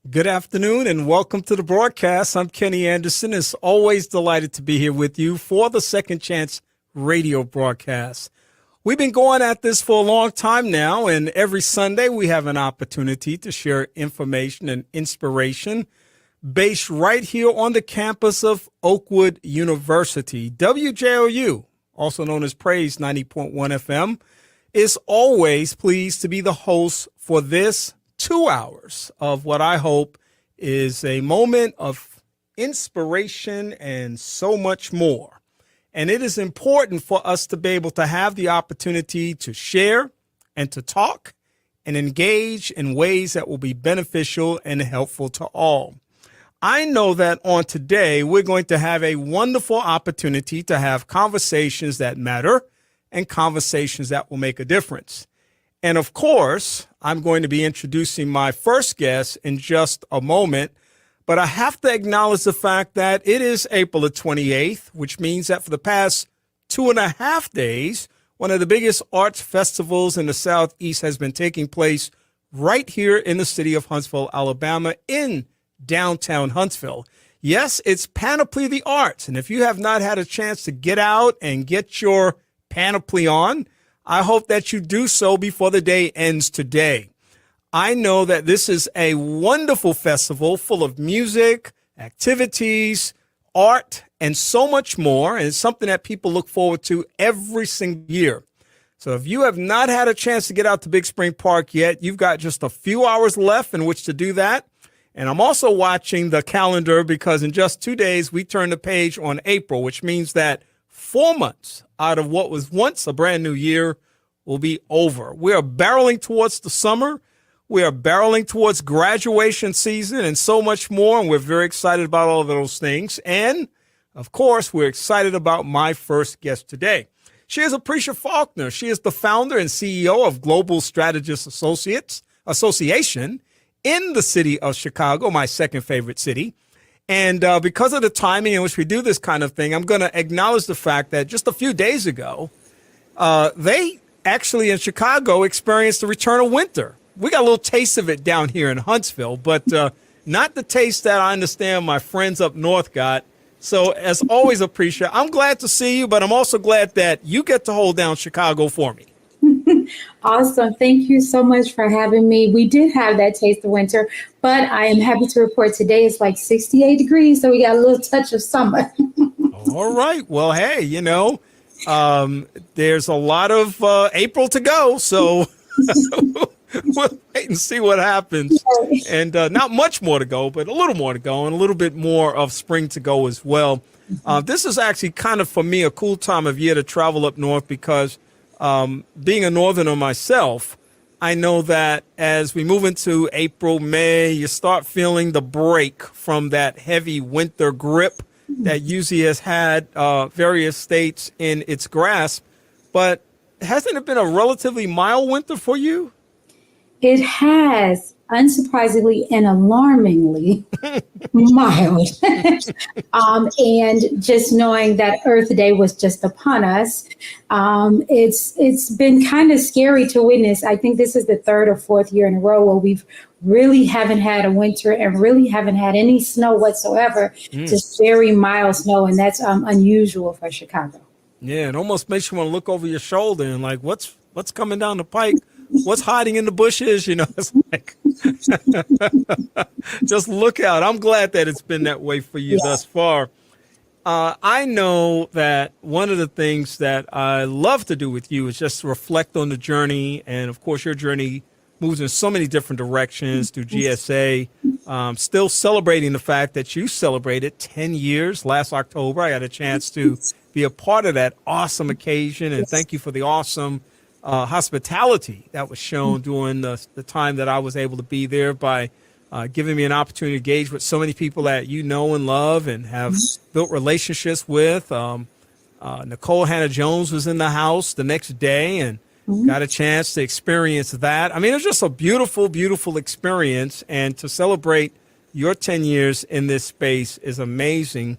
Good afternoon and welcome to the broadcast. I'm Kenny Anderson. It's always delighted to be here with you for the Second Chance radio broadcast. We've been going at this for a long time now, and every Sunday we have an opportunity to share information and inspiration based right here on the campus of Oakwood University. WJOU, also known as Praise 90.1 FM, is always pleased to be the host for this 2 hours of what I hope is a moment of inspiration and so much more. And it is important for us to be able to have the opportunity to share and to talk and engage in ways that will be beneficial and helpful to all. I know that on today, we're going to have a wonderful opportunity to have conversations that matter and conversations that will make a difference. And of course, I'm going to be introducing my first guest in just a moment, but I have to acknowledge the fact that it is April the 28th, which means that for the past 2.5 days, one of the biggest arts festivals in the Southeast has been taking place right here in the city of Huntsville, Alabama, in downtown Huntsville. Yes, it's Panoply of the Arts. And if you have not had a chance to get out and get your panoply on, I hope that you do so before the day ends today. I know that this is a wonderful festival full of music, activities, art, and so much more. And it's something that people look forward to every single year. So if you have not had a chance to get out to Big Spring Park yet, you've got just a few hours left in which to do that. And I'm also watching the calendar because in just 2 days, we turn the page on April, which means that 4 months out of what was once a brand new year will be over. We are barreling towards the summer. We are barreling towards graduation season and so much more. And we're very excited about all of those things. And of course, we're excited about my first guest today. She is Appreciate Faulkner. She is the founder and CEO of Global Strategist Association in the city of Chicago, my second favorite city. And because of the timing in which we do this kind of thing, I'm going to acknowledge the fact that just a few days ago, they actually in Chicago experienced the return of winter. We got a little taste of it down here in Huntsville, but not the taste that I understand my friends up north got. So as always, Appreciate, I'm glad to see you, but I'm also glad that you get to hold down Chicago for me. Awesome. Thank you so much for having me. We did have that taste of winter, but I am happy to report today it's like 68 degrees. So we got a little touch of summer. All right. Well, hey, there's a lot of April to go. So we'll wait and see what happens. And not much more to go, but a little more to go and a little bit more of spring to go as well. This is actually kind of, for me, a cool time of year to travel up north because being a northerner myself, I know that as we move into April, May, you start feeling the break from that heavy winter grip that usually has had various states in its grasp. But hasn't it been a relatively mild winter for you? It has, unsurprisingly and alarmingly mild. And just knowing that Earth Day was just upon us, it's been kind of scary to witness. I think this is the third or fourth year in a row where we've really haven't had a winter and really haven't had any snow whatsoever, just very mild snow. And that's unusual for Chicago. Yeah, it almost makes you want to look over your shoulder and like, what's coming down the pike? What's hiding in the bushes? It's like, just look out. I'm glad that it's been that way for you thus far. I know that one of the things that I love to do with you is just reflect on the journey. And of course, your journey moves in so many different directions through GSA. Still celebrating the fact that you celebrated 10 years last October. I got a chance to be a part of that awesome occasion. And thank you for the awesome hospitality that was shown during the time that I was able to be there by giving me an opportunity to engage with so many people that you know and love and have built relationships with. Nicole Hannah-Jones was in the house the next day and got a chance to experience that. I mean, it was just a beautiful, beautiful experience. And to celebrate your 10 years in this space is amazing.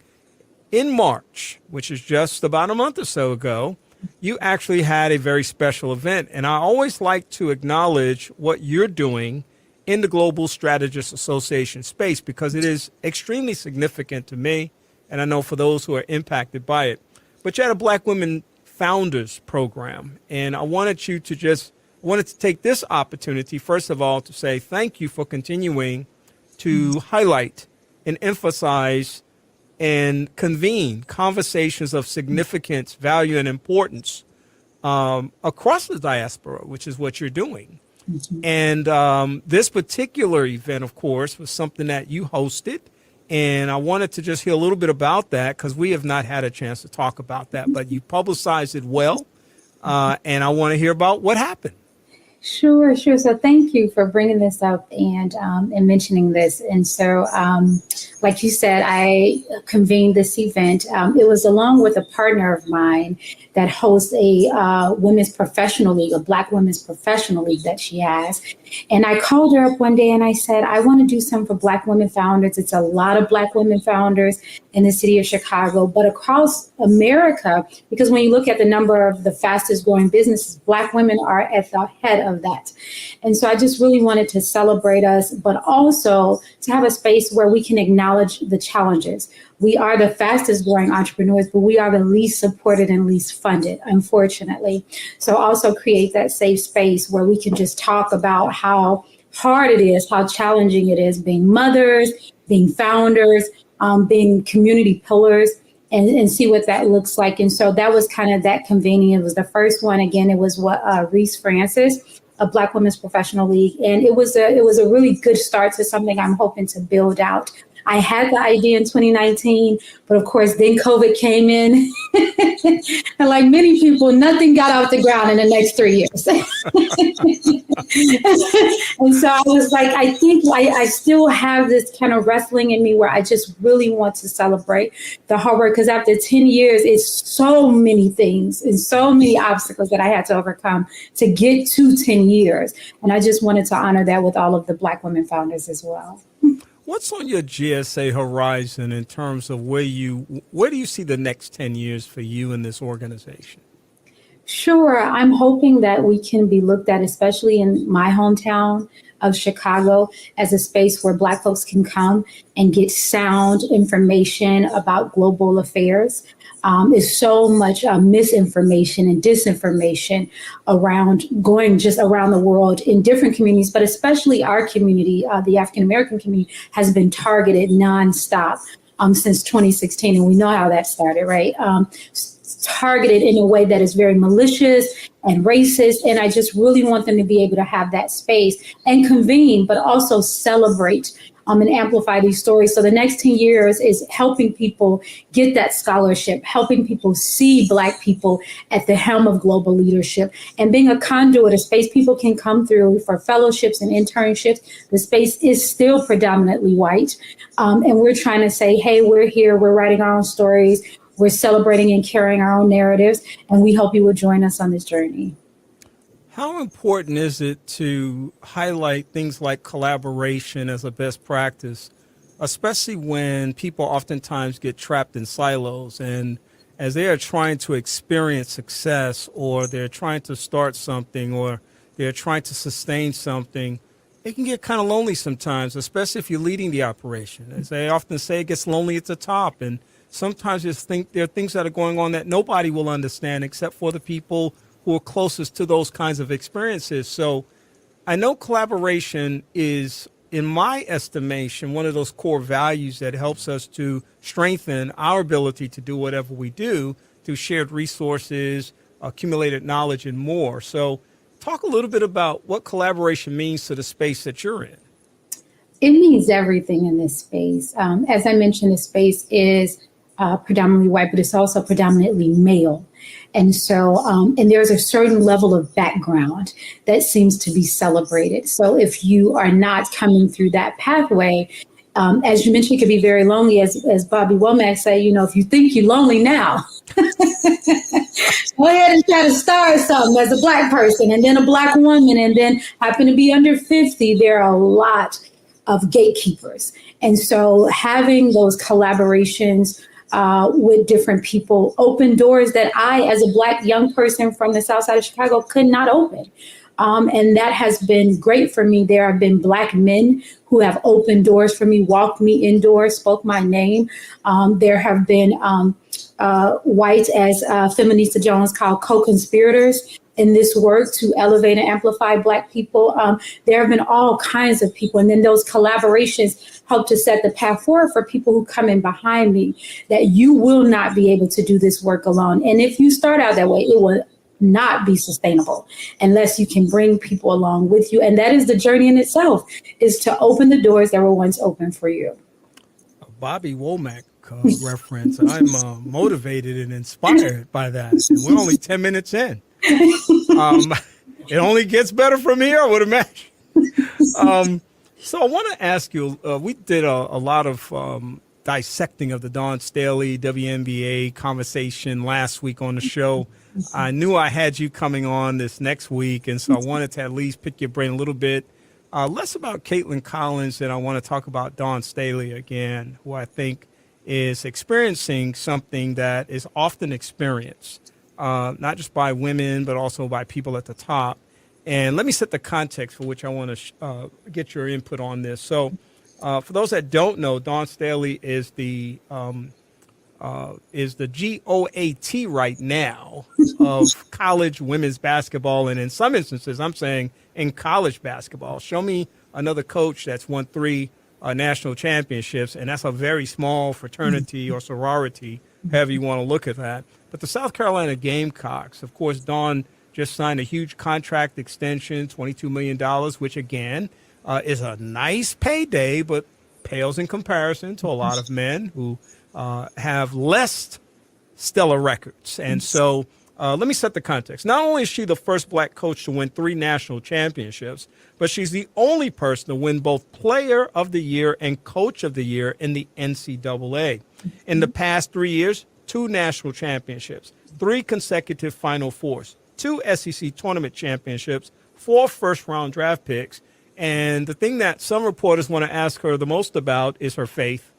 In March, which is just about a month or so ago, you actually had a very special event. And I always like to acknowledge what you're doing in the Global Strategists Association space, because it is extremely significant to me, and I know for those who are impacted by it. But you had a Black Women Founders Program, and I wanted to take this opportunity, first of all, to say thank you for continuing to highlight and emphasize and convene conversations of significance, value, and importance across the diaspora, which is what you're doing. Mm-hmm. And this particular event, of course, was something that you hosted. And I wanted to just hear a little bit about that, because we have not had a chance to talk about that, but you publicized it well. And I want to hear about what happened. Sure. So thank you for bringing this up and mentioning this. And so, like you said, I convened this event. It was along with a partner of mine that hosts a women's professional league, a Black women's professional league that she has. And I called her up one day and I said, I want to do something for Black women founders. It's a lot of Black women founders in the city of Chicago, but across America, because when you look at the number of the fastest growing businesses, Black women are at the head of that. And so I just really wanted to celebrate us, but also to have a space where we can acknowledge the challenges. We are the fastest growing entrepreneurs, but we are the least supported and least funded, unfortunately. So also create that safe space where we can just talk about how hard it is, how challenging it is being mothers, being founders, being community pillars, and see what that looks like. And so that was kind of that convening. It was the first one. Again, it was what Reese Francis, a Black Women's Professional League. And it was a really good start to something I'm hoping to build out. I had the idea in 2019, but of course, then COVID came in. And like many people, nothing got off the ground in the next 3 years. And so I was like, I think I still have this kind of wrestling in me where I just really want to celebrate the hard work, because after 10 years, it's so many things and so many obstacles that I had to overcome to get to 10 years. And I just wanted to honor that with all of the Black women founders as well. What's on your GSA horizon in terms of where do you see the next 10 years for you in this organization? Sure. I'm hoping that we can be looked at, especially in my hometown of Chicago, as a space where Black folks can come and get sound information about global affairs. There's so much misinformation and disinformation going just around the world in different communities, but especially our community, the African American community, has been targeted nonstop since 2016. And we know how that started, right? Targeted in a way that is very malicious and racist. And I just really want them to be able to have that space and convene, but also celebrate and amplify these stories. So the next 10 years is helping people get that scholarship, helping people see Black people at the helm of global leadership, and being a conduit, a space people can come through for fellowships and internships. The space is still predominantly white. And we're trying to say, hey, we're here, we're writing our own stories, we're celebrating and carrying our own narratives, and we hope you will join us on this journey. How important is it to highlight things like collaboration as a best practice, especially when people oftentimes get trapped in silos, and as they are trying to experience success, or they're trying to start something, or they're trying to sustain something, it can get kind of lonely sometimes, especially if you're leading the operation. As they often say, it gets lonely at the top, and sometimes there are things that are going on that nobody will understand except for the people who are closest to those kinds of experiences. So I know collaboration is, in my estimation, one of those core values that helps us to strengthen our ability to do whatever we do through shared resources, accumulated knowledge, and more. So talk a little bit about what collaboration means to the space that you're in. It means everything in this space. As I mentioned, the space is predominantly white, but it's also predominantly male. And so, and there's a certain level of background that seems to be celebrated. So if you are not coming through that pathway, as you mentioned, it could be very lonely. As Bobby Womack said, if you think you're lonely now, go ahead and try to start something as a Black person, and then a Black woman, and then happen to be under 50. There are a lot of gatekeepers. And so having those collaborations with different people open doors that I, as a Black young person from the South Side of Chicago, could not open. And that has been great for me. There have been Black men who have opened doors for me, walked me indoors, spoke my name. There have been whites, as Feminista Jones called, co-conspirators in this work to elevate and amplify Black people. There have been all kinds of people. And then those collaborations help to set the path forward for people who come in behind me, that you will not be able to do this work alone. And if you start out that way, it will not be sustainable unless you can bring people along with you. And that is the journey in itself, is to open the doors that were once open for you. A Bobby Womack reference. I'm motivated and inspired by that. And we're only 10 minutes in. It only gets better from here, I would imagine. So I want to ask you, we did a lot of dissecting of the Dawn Staley WNBA conversation last week on the show. I knew I had you coming on this next week, and so I wanted to at least pick your brain a little bit. Less about Caitlin Collins, and I want to talk about Dawn Staley again, who I think is experiencing something that is often experienced, not just by women, but also by people at the top. And let me set the context for which I want to get your input on this. So for those that don't know, Dawn Staley is the GOAT right now of college women's basketball. And in some instances, I'm saying in college basketball. Show me another coach that's won 3 national championships, and that's a very small fraternity or sorority, however you want to look at that. But the South Carolina Gamecocks, of course, Dawn just signed a huge contract extension, $22 million, which, again, is a nice payday, but pales in comparison to a lot of men who have less stellar records. And so let me set the context. Not only is she the first Black coach to win 3 national championships, but she's the only person to win both Player of the Year and Coach of the Year in the NCAA. In the past 3 years, 2 national championships, 3 consecutive Final Fours, 2 SEC tournament championships, 4 first-round draft picks. And the thing that some reporters want to ask her the most about is her faith.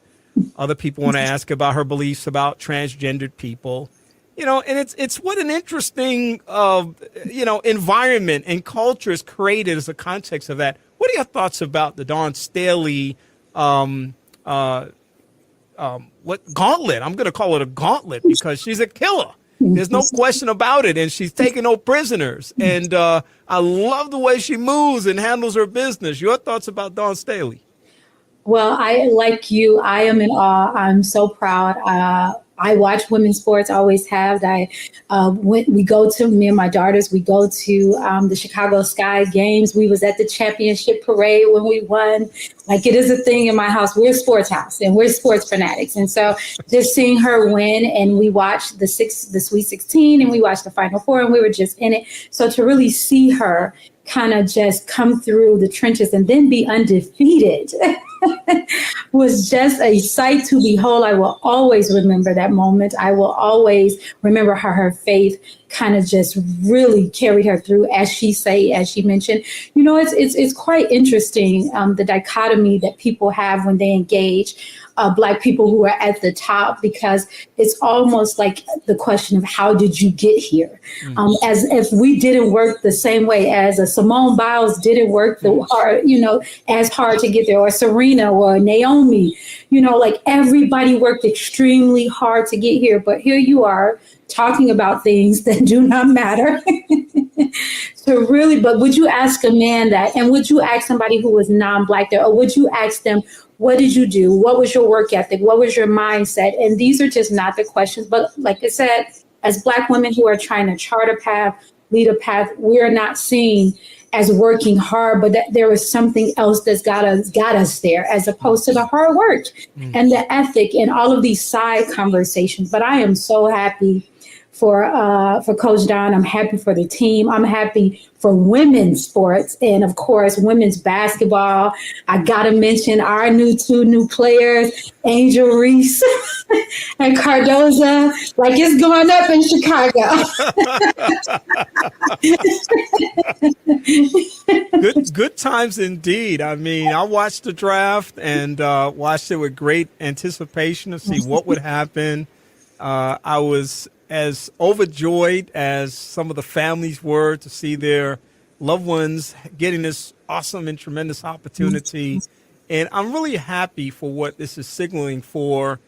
Other people want to ask about her beliefs about transgendered people. You know, and it's what an interesting, environment and culture is created as a context of that. What are your thoughts about the Dawn Staley, what gauntlet? I'm going to call it a gauntlet because she's a killer. There's no question about it. And she's taking no prisoners. And I love the way she moves and handles her business. Your thoughts about Dawn Staley? Well, like you, I am in awe. I'm so proud. I watch women's sports, always have. Me and my daughters, we go to the Chicago Sky games. We was at the championship parade when we won. Like, it is a thing in my house. We're a sports house and we're sports fanatics. And so just seeing her win, and we watched the Sweet 16 and we watched the Final Four, and we were just in it. So to really see her kind of just come through the trenches and then be undefeated was just a sight to behold. I will always remember that moment. I will always remember how her faith kind of just really carried her through, as she mentioned. You know, it's quite interesting, the dichotomy that people have when they engage Black people who are at the top, because it's almost like the question of how did you get here? As if we didn't work the same way, as a Simone Biles didn't work as hard to get there, or Serena or Naomi, like everybody worked extremely hard to get here. But here you are talking about things that do not matter. But would you ask a man that, and would you ask somebody who was non-Black there, or would you ask them, what did you do? What was your work ethic? What was your mindset? And these are just not the questions. But like I said, as Black women who are trying to chart a path, lead a path, we are not seen as working hard, but that there is something else that's got us there, as opposed to the hard work and the ethic and all of these side conversations. But I am so happy for Coach Dawn. I'm happy for the team. I'm happy for women's sports, and of course, women's basketball. I gotta mention our 2 new players, Angel Reese and Cardoza. Like, it's going up in Chicago. Good times indeed. I mean, I watched the draft and watched it with great anticipation to see what would happen. I was as overjoyed as some of the families were to see their loved ones getting this awesome and tremendous opportunity. And I'm really happy for what this is signaling for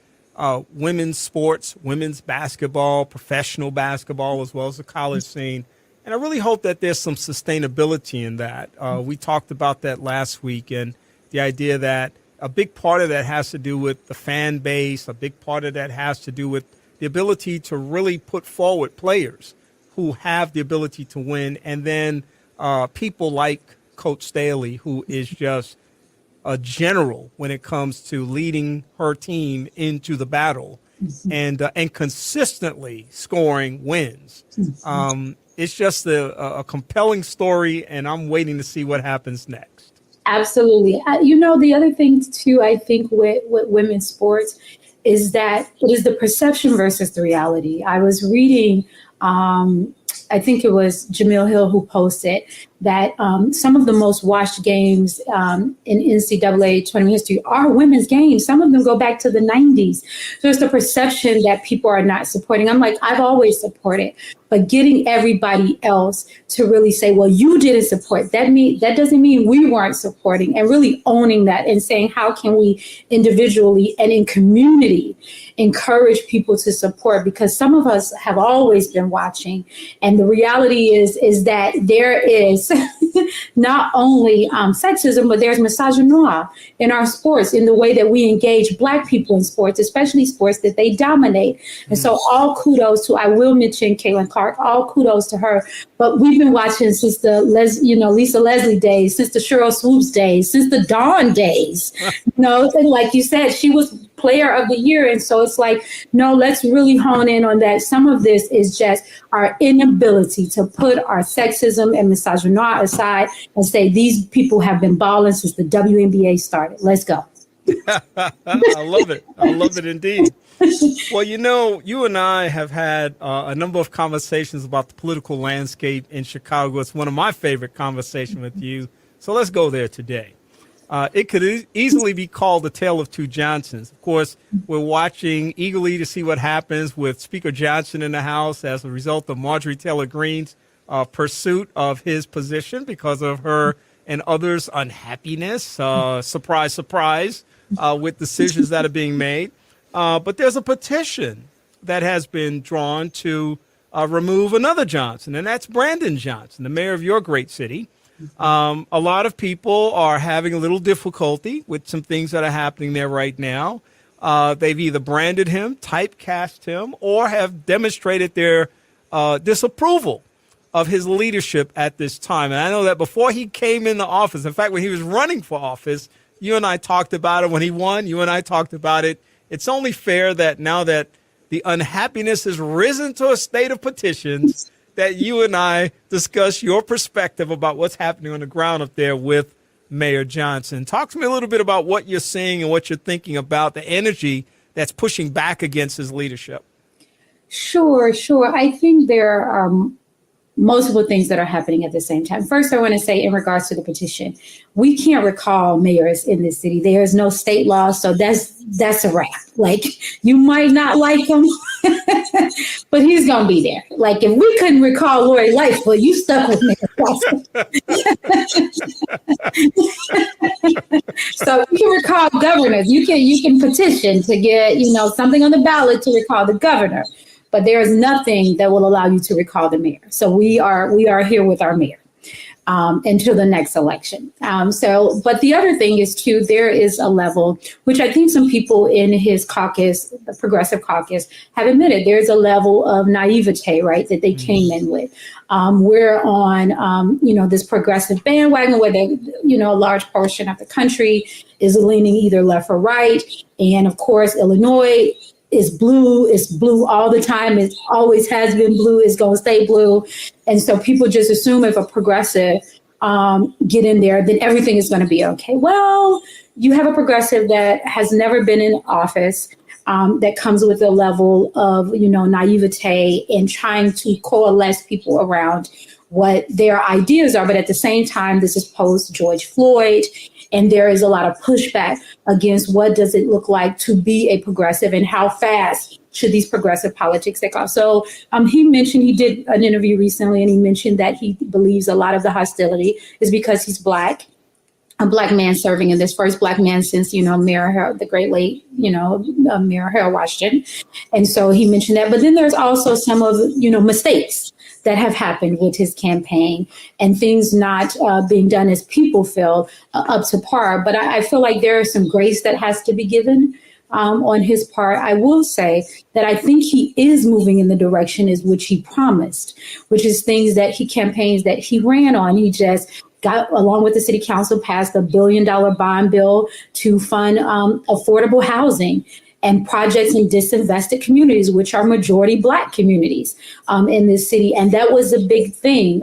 women's sports, women's basketball, professional basketball, as well as the college scene. And I really hope that there's some sustainability in that. We talked about that last week, and the idea that a big part of that has to do with the fan base. A big part of that has to do with the ability to really put forward players who have the ability to win. And then people like Coach Staley, who is just a general when it comes to leading her team into the battle and consistently scoring wins. It's just a compelling story, and I'm waiting to see what happens next. Absolutely. The other thing, too, I think with women's sports is that it is the perception versus the reality. I was reading, I think it was Jamil Hill who posted that some of the most watched games in NCAA tournament history are women's games. Some of them go back to the 90s. So it's the perception that people are not supporting. I'm like, I've always supported, but getting everybody else to really say, well, you didn't support. That doesn't mean we weren't supporting, and really owning that and saying, how can we individually and in community encourage people to support? Because some of us have always been watching, and the reality is that there is not only sexism, but there's misogynoir in our sports, in the way that we engage Black people in sports, especially sports that they dominate. And so all kudos to, I will mention Caitlin Clark, all kudos to her. But we've been watching since the Lisa Leslie days, since the Cheryl Swoops days, since the Dawn days. And like you said, she was player of the year. And so it's like, no, let's really hone in on that. Some of this is just our inability to put our sexism and misogynoir aside and say, these people have been balling since the WNBA started. Let's go. I love it. I love it indeed. Well, you and I have had a number of conversations about the political landscape in Chicago. It's one of my favorite conversations with you. So let's go there today. It could easily be called the tale of two Johnsons. Of course, we're watching eagerly to see what happens with Speaker Johnson in the House as a result of Marjorie Taylor Greene's pursuit of his position because of her and others' unhappiness. Surprise, surprise, with decisions that are being made. But there's a petition that has been drawn to remove another Johnson, and that's Brandon Johnson, the mayor of your great city. A lot of people are having a little difficulty with some things that are happening there right now. They've either branded him, typecast him, or have demonstrated their disapproval of his leadership at this time. And I know that before he came into office, in fact, when he was running for office, you and I talked about it. When he won, you and I talked about it. It's only fair that now that the unhappiness has risen to a state of petitions, that you and I discuss your perspective about what's happening on the ground up there with Mayor Johnson. Talk to me a little bit about what you're seeing and what you're thinking about the energy that's pushing back against his leadership. Sure. I think there are multiple things that are happening at the same time. First, I want to say in regards to the petition, we can't recall mayors in this city. There is no state law, so that's a wrap. Like, you might not like him, but he's going to be there. Like, if we couldn't recall Lori Lightfoot, you stuck with me. So you can recall governors. You can petition to get, something on the ballot to recall the governor. But there is nothing that will allow you to recall the mayor. So we are here with our mayor until the next election. But the other thing is, too, there is a level, which I think some people in his caucus, the Progressive Caucus, have admitted, there's a level of naivete, right, that they came in with. We're on, this progressive bandwagon where a large portion of the country is leaning either left or right. And, of course, Illinois is blue. It's blue all the time. It always has been blue. It's going to stay blue. And so people just assume if a progressive get in there, then everything is going to be okay. Well, you have a progressive that has never been in office, that comes with a level of, naivete and trying to coalesce people around what their ideas are. But at the same time, this is post George Floyd. And there is a lot of pushback against what does it look like to be a progressive and how fast should these progressive politics take off. So he did an interview recently, and he mentioned that he believes a lot of the hostility is because he's Black. A Black man serving in this, first Black man since, Mayor Harold, the great late, Mayor Harold Washington. And so he mentioned that. But then there's also some of, mistakes that have happened with his campaign and things not being done as people feel up to par. But I feel like there is some grace that has to be given on his part. I will say that I think he is moving in the direction is which he promised, which is things that campaigns that he ran on. He just got, along with the city council, passed $1 billion bond bill to fund affordable housing and projects in disinvested communities, which are majority Black communities in this city. And that was a big thing.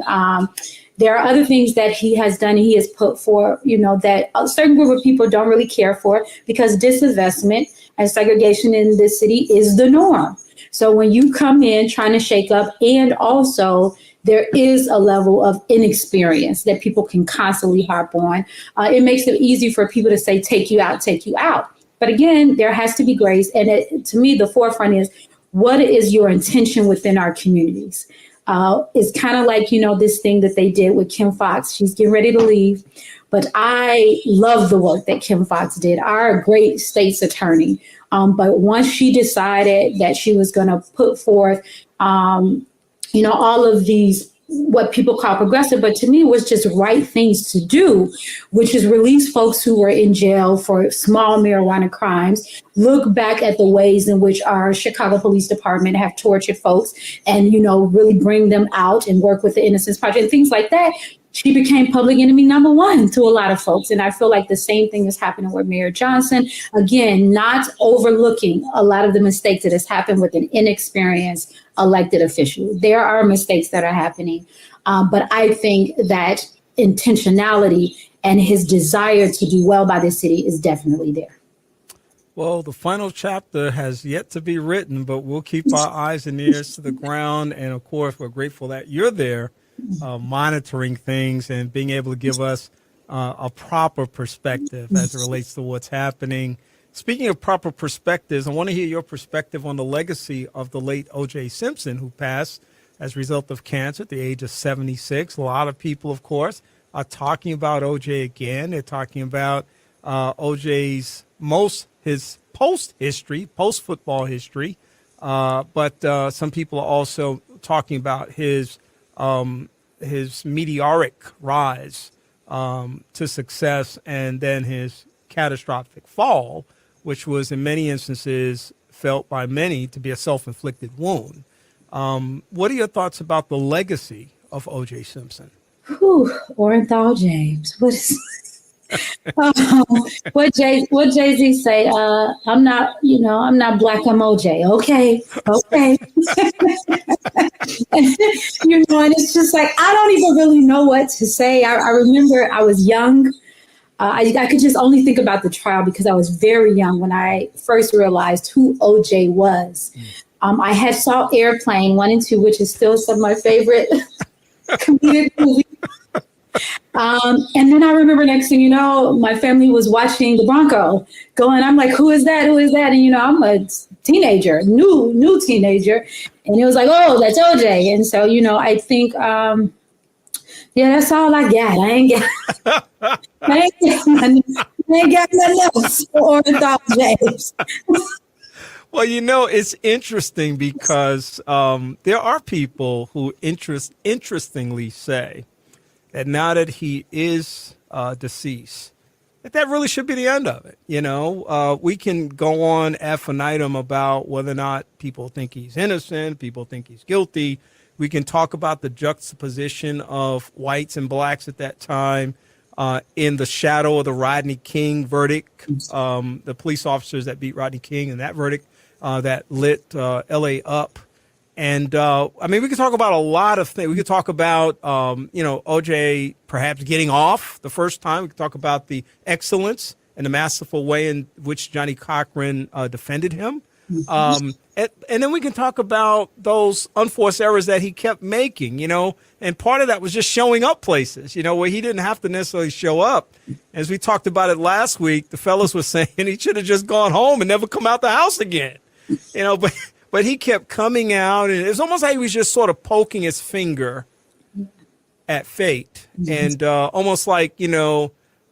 There are other things that he has done and he has put for, that a certain group of people don't really care for, because disinvestment and segregation in this city is the norm. So when you come in trying to shake up, and also there is a level of inexperience that people can constantly harp on, it makes it easy for people to say, take you out, take you out. But again, there has to be grace. And to me, the forefront is, what is your intention within our communities? It's kind of like, this thing that they did with Kim Foxx. She's getting ready to leave. But I love the work that Kim Foxx did, our great state's attorney. But once she decided that she was going to put forth, all of these, what people call progressive, but to me was just right things to do, which is release folks who were in jail for small marijuana crimes, look back at the ways in which our Chicago Police Department have tortured folks and, really bring them out and work with the Innocence Project and things like that. She became public enemy number one to a lot of folks. And I feel like the same thing is happening with Mayor Johnson. Again, not overlooking a lot of the mistakes that has happened with an inexperienced elected official. There are mistakes that are happening. But I think that intentionality and his desire to do well by the city is definitely there. Well, the final chapter has yet to be written, but we'll keep our eyes and ears to the ground. And of course, we're grateful that you're there, monitoring things and being able to give us a proper perspective as it relates to what's happening. Speaking of proper perspectives, I want to hear your perspective on the legacy of the late O.J. Simpson, who passed as a result of cancer at the age of 76. A lot of people, of course, are talking about O.J. again. They're talking about O.J.'s his post-football history. But some people are also talking about his meteoric rise to success and then his catastrophic fall, which was in many instances felt by many to be a self-inflicted wound. What are your thoughts about the legacy of O.J. Simpson? Orenthal James. What Jay-Z say? I'm not Black, I'm OJ. Okay. And it's just like, I don't even really know what to say. I remember I was young. I could just only think about the trial because I was very young when I first realized who OJ was. I had saw Airplane 1 and 2, which is still some of my favorite comedic movies. And then I remember next thing you know, my family was watching the Bronco going, I'm like, who is that? Who is that? And, I'm a teenager, new teenager. And it was like, oh, that's OJ. And so, I think, that's all I got. I ain't got nothing else for James. Well, it's interesting because there are people who interestingly say that now that he is deceased, that really should be the end of it. We can go on ad infinitum about whether or not people think he's innocent, people think he's guilty. We can talk about the juxtaposition of whites and blacks at that time in the shadow of the Rodney King verdict, the police officers that beat Rodney King and that verdict that lit L.A. up. And, we could talk about a lot of things. We could talk about, O.J. perhaps getting off the first time. We could talk about the excellence and the masterful way in which Johnny Cochran defended him. And then we can talk about those unforced errors that he kept making, and part of that was just showing up places, where he didn't have to necessarily show up. As we talked about it last week, the fellas were saying he should have just gone home and never come out the house again, but he kept coming out, and it was almost like he was just sort of poking his finger at fate, and almost like, yeah,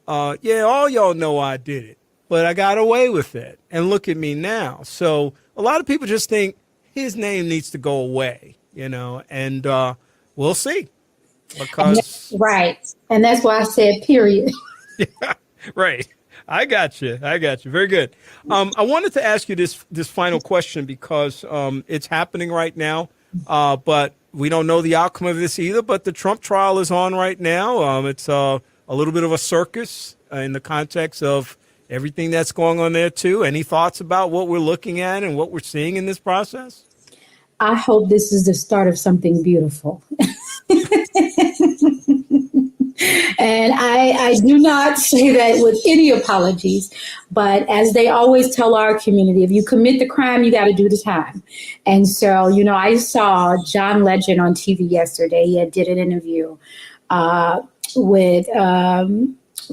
all y'all know I did it, but I got away with it, and look at me now. So a lot of people just think his name needs to go away, and we'll see. Because right, and that's why I said period. Yeah, right. I got you. Very good. I wanted to ask you this final question because it's happening right now, but we don't know the outcome of this either. But the Trump trial is on right now. It's a little bit of a circus in the context of everything that's going on there, too. Any thoughts about what we're looking at and what we're seeing in this process? I hope this is the start of something beautiful. And I do not say that with any apologies, but as they always tell our community, if you commit the crime, you got to do the time. And so, I saw John Legend on TV yesterday. He did an interview with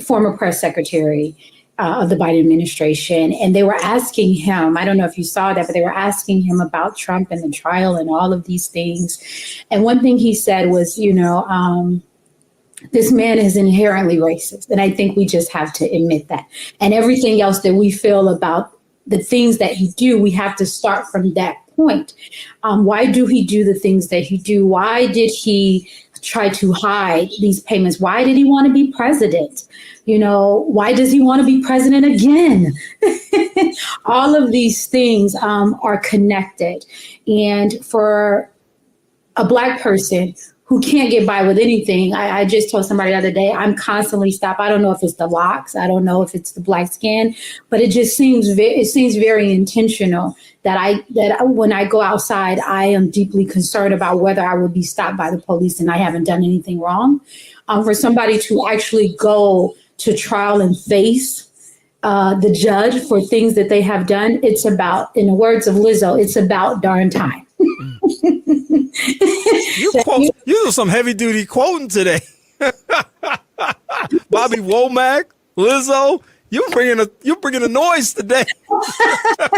former press secretary of the Biden administration. And they were asking him, I don't know if you saw that, but they were asking him about Trump and the trial and all of these things. And one thing he said was, this man is inherently racist. And I think we just have to admit that. And everything else that we feel about the things that he do, we have to start from that point. Why do he do the things that he do? Why did he try to hide these payments? Why did he want to be president? Why does he want to be president again? All of these things are connected. And for a Black person who can't get by with anything, I just told somebody the other day, I'm constantly stopped. I don't know if it's the locks. I don't know if it's the black skin, but it just seems very intentional that when I go outside, I am deeply concerned about whether I will be stopped by the police and I haven't done anything wrong. For somebody to actually go to trial and face the judge for things that they have done, it's about, in the words of Lizzo, it's about darn time. You do some heavy duty quoting today. Bobby Womack, Lizzo, you're bringing a noise today. I've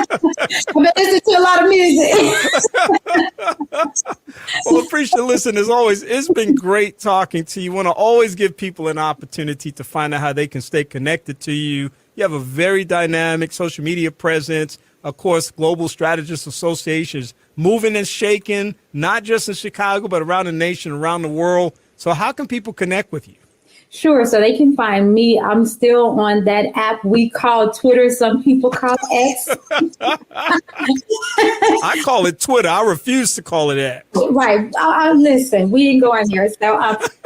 been listening to a lot of music. Well, appreciate listen, as always, it's been great talking to you. Want to always give people an opportunity to find out how they can stay connected to you. You have a very dynamic social media presence. Of course, Global Strategists Association is moving and shaking, not just in Chicago, but around the nation, around the world. So how can people connect with you? Sure. So they can find me. I'm still on that app we call Twitter. Some people call X. I call it Twitter. I refuse to call it X. Right. Listen, we didn't go on here. So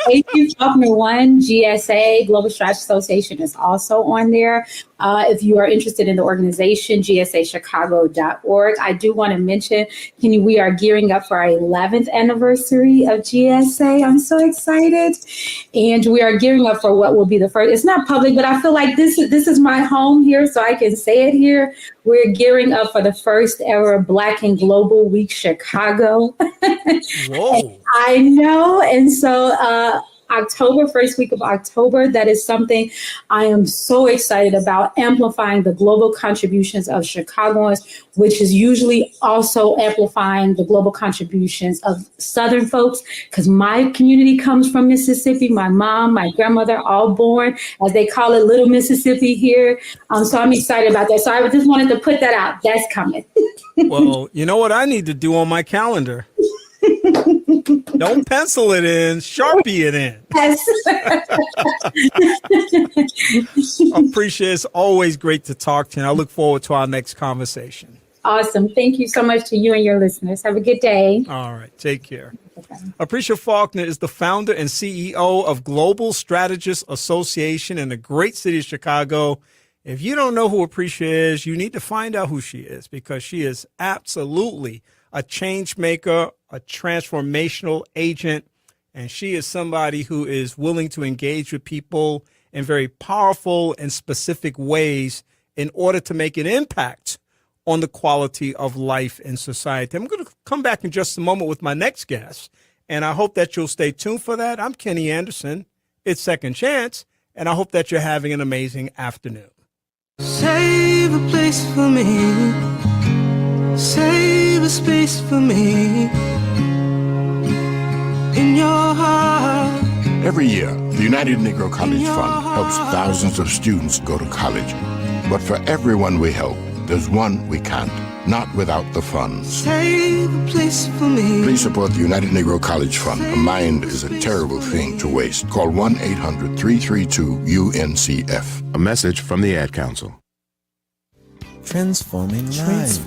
AQ Faulkner 1, GSA, Global Strategy Association is also on there. If you are interested in the organization, gsachicago.org. I do want to mention, we are gearing up for our 11th anniversary of GSA. I'm so excited. And we are gearing up for what will be the first. It's not public, but I feel like this is my home here, so I can say it here. We're gearing up for the first ever Black and Global Week Chicago. Whoa. I know. And so first week of October, that is something I am so excited about, amplifying the global contributions of Chicagoans, which is usually also amplifying the global contributions of Southern folks, because my community comes from Mississippi. My mom, my grandmother, all born, as they call it, Little Mississippi here. So I'm excited about that. So I just wanted to put that out. That's coming. Well, you know what I need to do on my calendar? Don't pencil it in, Sharpie it in. Yes. Appreciate it. It's always great to talk to you. And I look forward to our next conversation. Awesome. Thank you so much to you and your listeners. Have a good day. All right. Take care. Appreciate Faulkner is the founder and CEO of Global Strategists Association in the great city of Chicago. If you don't know who Appreciate is, you need to find out who she is, because she is absolutely a change maker, a transformational agent, and she is somebody who is willing to engage with people in very powerful and specific ways in order to make an impact on the quality of life in society. I'm going to come back in just a moment with my next guest, and I hope that you'll stay tuned for that. I'm Kenny Anderson. It's Second Chance, and I hope that you're having an amazing afternoon. Save a place for me, save a space for me in your heart. Every year, the United Negro College Fund helps thousands of students go to college. But for everyone we help, there's one we can't, not without the funds. Save a place for me. Please support the United Negro College Fund. A mind is a terrible thing to waste. Call 1-800-332-UNCF. A message from the Ad Council. Transforming lives.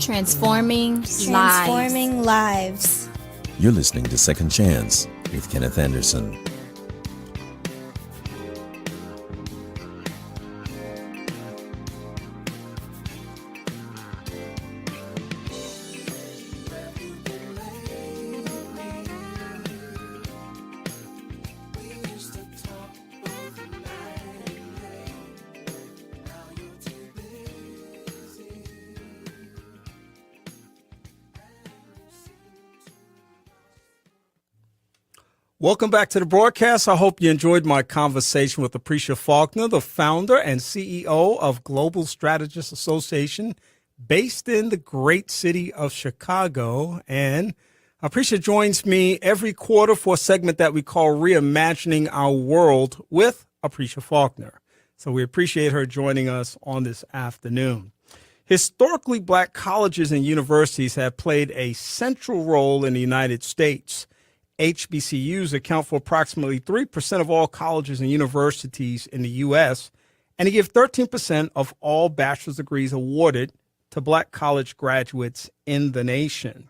Transforming lives. You're listening to Second Chance with Kenneth Anderson. Welcome back to the broadcast. I hope you enjoyed my conversation with Aprecia Faulkner, the founder and CEO of Global Strategists Association, based in the great city of Chicago. And Aprecia joins me every quarter for a segment that we call Reimagining Our World with Aprecia Faulkner. So we appreciate her joining us on this afternoon. Historically, black colleges and universities have played a central role in the United States. HBCUs account for approximately 3% of all colleges and universities in the U.S., and they give 13% of all bachelor's degrees awarded to black college graduates in the nation.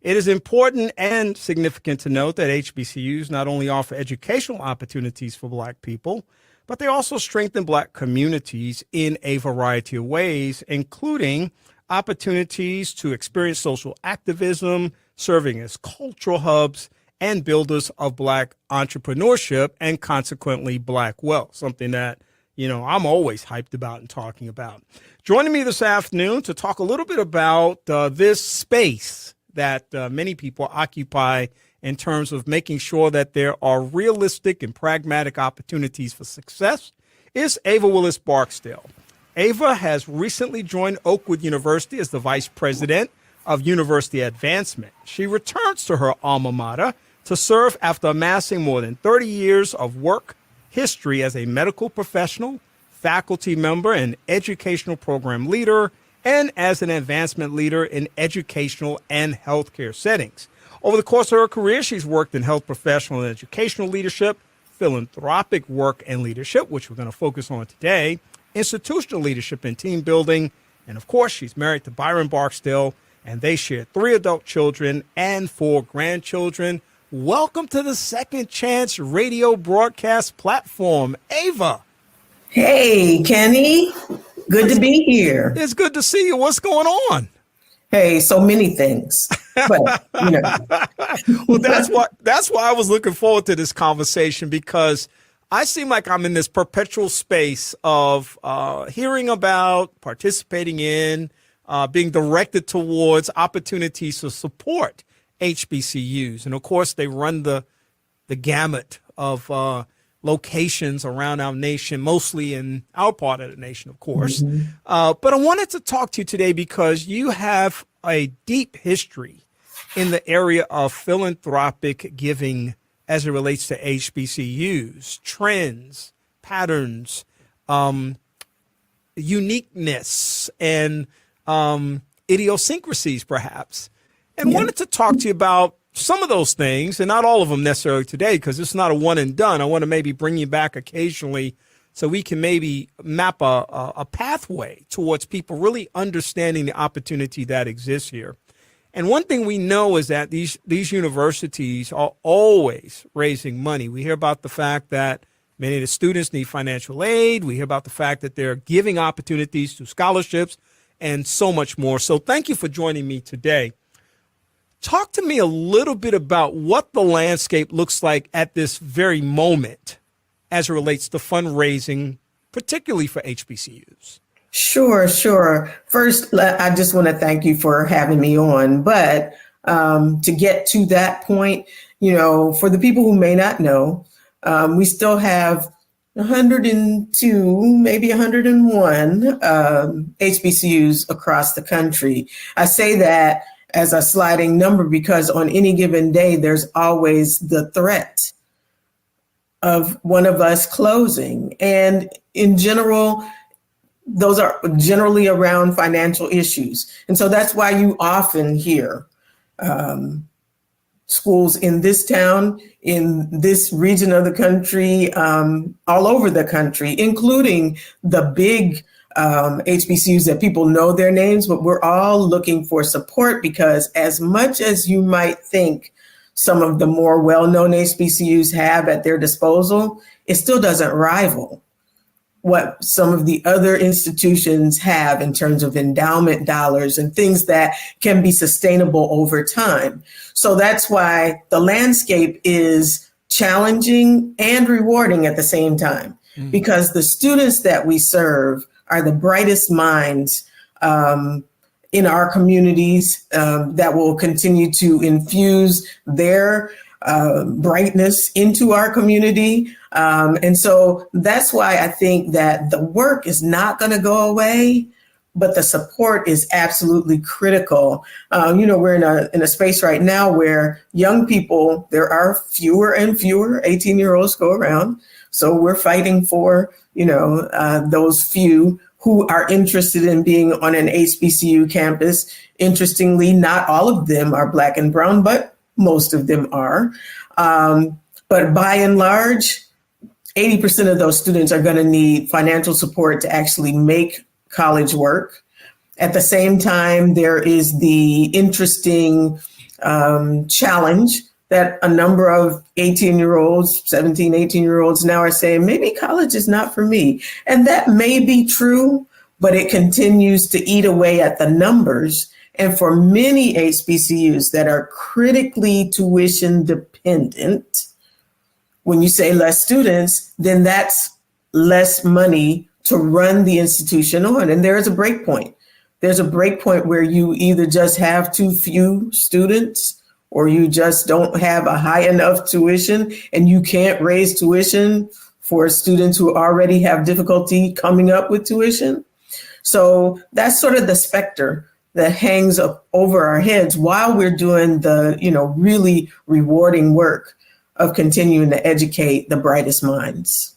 It is important and significant to note that HBCUs not only offer educational opportunities for black people, but they also strengthen black communities in a variety of ways, including opportunities to experience social activism, serving as cultural hubs, and builders of black entrepreneurship and consequently black wealth, something that, I'm always hyped about and talking about. Joining me this afternoon to talk a little bit about this space that many people occupy in terms of making sure that there are realistic and pragmatic opportunities for success is Ava Willis Barksdale. Ava has recently joined Oakwood University as the vice president of university advancement. She returns to her alma mater to serve after amassing more than 30 years of work history as a medical professional, faculty member, and educational program leader, and as an advancement leader in educational and healthcare settings. Over the course of her career, she's worked in health professional and educational leadership, philanthropic work and leadership, which we're going to focus on today, institutional leadership and team building, and of course, she's married to Byron Barksdale, and they share 3 adult children and 4 grandchildren. Welcome to the Second Chance radio broadcast platform, Ava. Hey, Kenny. Good to be here. It's good to see you. What's going on? Hey, so many things. But, Well, that's why I was looking forward to this conversation, because I seem like I'm in this perpetual space of hearing about, participating in, being directed towards opportunities to support HBCUs. And of course, they run the gamut of locations around our nation, mostly in our part of the nation, of course. Mm-hmm. But I wanted to talk to you today because you have a deep history in the area of philanthropic giving as it relates to HBCUs, trends, patterns, uniqueness, and idiosyncrasies, perhaps. And wanted to talk to you about some of those things, and not all of them necessarily today, because it's not a one and done. I want to maybe bring you back occasionally so we can maybe map a pathway towards people really understanding the opportunity that exists here. And one thing we know is that these universities are always raising money. We hear about the fact that many of the students need financial aid. We hear about the fact that they're giving opportunities to scholarships and so much more. So thank you for joining me today. Talk to me a little bit about what the landscape looks like at this very moment as it relates to fundraising, particularly for HBCUs. Sure, sure. First, I just want to thank you for having me on. But to get to that point, for the people who may not know, we still have 102, maybe 101 HBCUs across the country. I say that as a sliding number because on any given day, there's always the threat of one of us closing. And in general, those are generally around financial issues. And so that's why you often hear schools in this town, in this region of the country, all over the country, including the big HBCUs that people know their names, but we're all looking for support because as much as you might think some of the more well-known HBCUs have at their disposal, it still doesn't rival what some of the other institutions have in terms of endowment dollars and things that can be sustainable over time. So that's why the landscape is challenging and rewarding at the same time, because the students that we serve are the brightest minds in our communities that will continue to infuse their brightness into our community. And so that's why I think that the work is not going to go away, but the support is absolutely critical. We're in a space right now where young people, there are fewer and fewer 18-year-olds go around. So we're fighting for, those few who are interested in being on an HBCU campus. Interestingly, not all of them are Black and brown, but most of them are. But by and large, 80% of those students are going to need financial support to actually make college work. At the same time, there is the interesting challenge that a number of 18-year-olds, 17, 18-year-olds now are saying, maybe college is not for me. And that may be true, but it continues to eat away at the numbers. And for many HBCUs that are critically tuition dependent, when you say less students, then that's less money to run the institution on. And there is a break point. There's a break point where you either just have too few students or you just don't have a high enough tuition and you can't raise tuition for students who already have difficulty coming up with tuition. So that's sort of the specter that hangs up over our heads while we're doing the, really rewarding work of continuing to educate the brightest minds.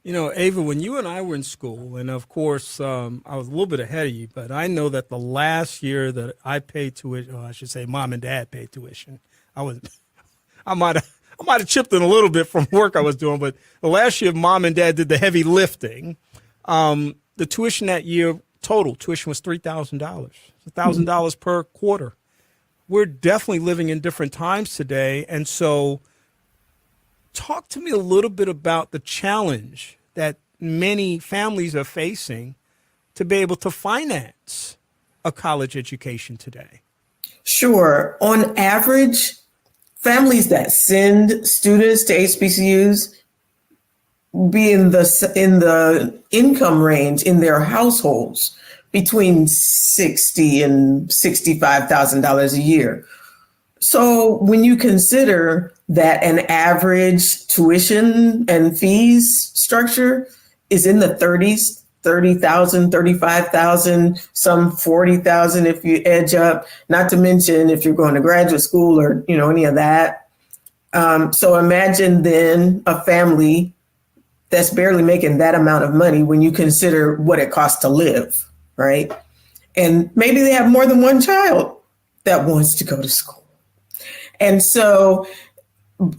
Ava, when you and I were in school, and of course, I was a little bit ahead of you, but I know that the last year that I paid tuition, or I should say mom and dad paid tuition, I might have chipped in a little bit from work I was doing, but the last year mom and dad did the heavy lifting. The tuition that year, total tuition was $3,000, $1,000 per quarter. We're definitely living in different times today. And so talk to me a little bit about the challenge that many families are facing to be able to finance a college education today. Sure. On average, families that send students to HBCUs be in the income range in their households between $60,000 and $65,000 a year. So when you consider that an average tuition and fees structure is in the 30s, 30,000, 35,000, some 40,000 if you edge up, not to mention if you're going to graduate school or, any of that. So imagine then a family that's barely making that amount of money when you consider what it costs to live, right? And maybe they have more than one child that wants to go to school. And so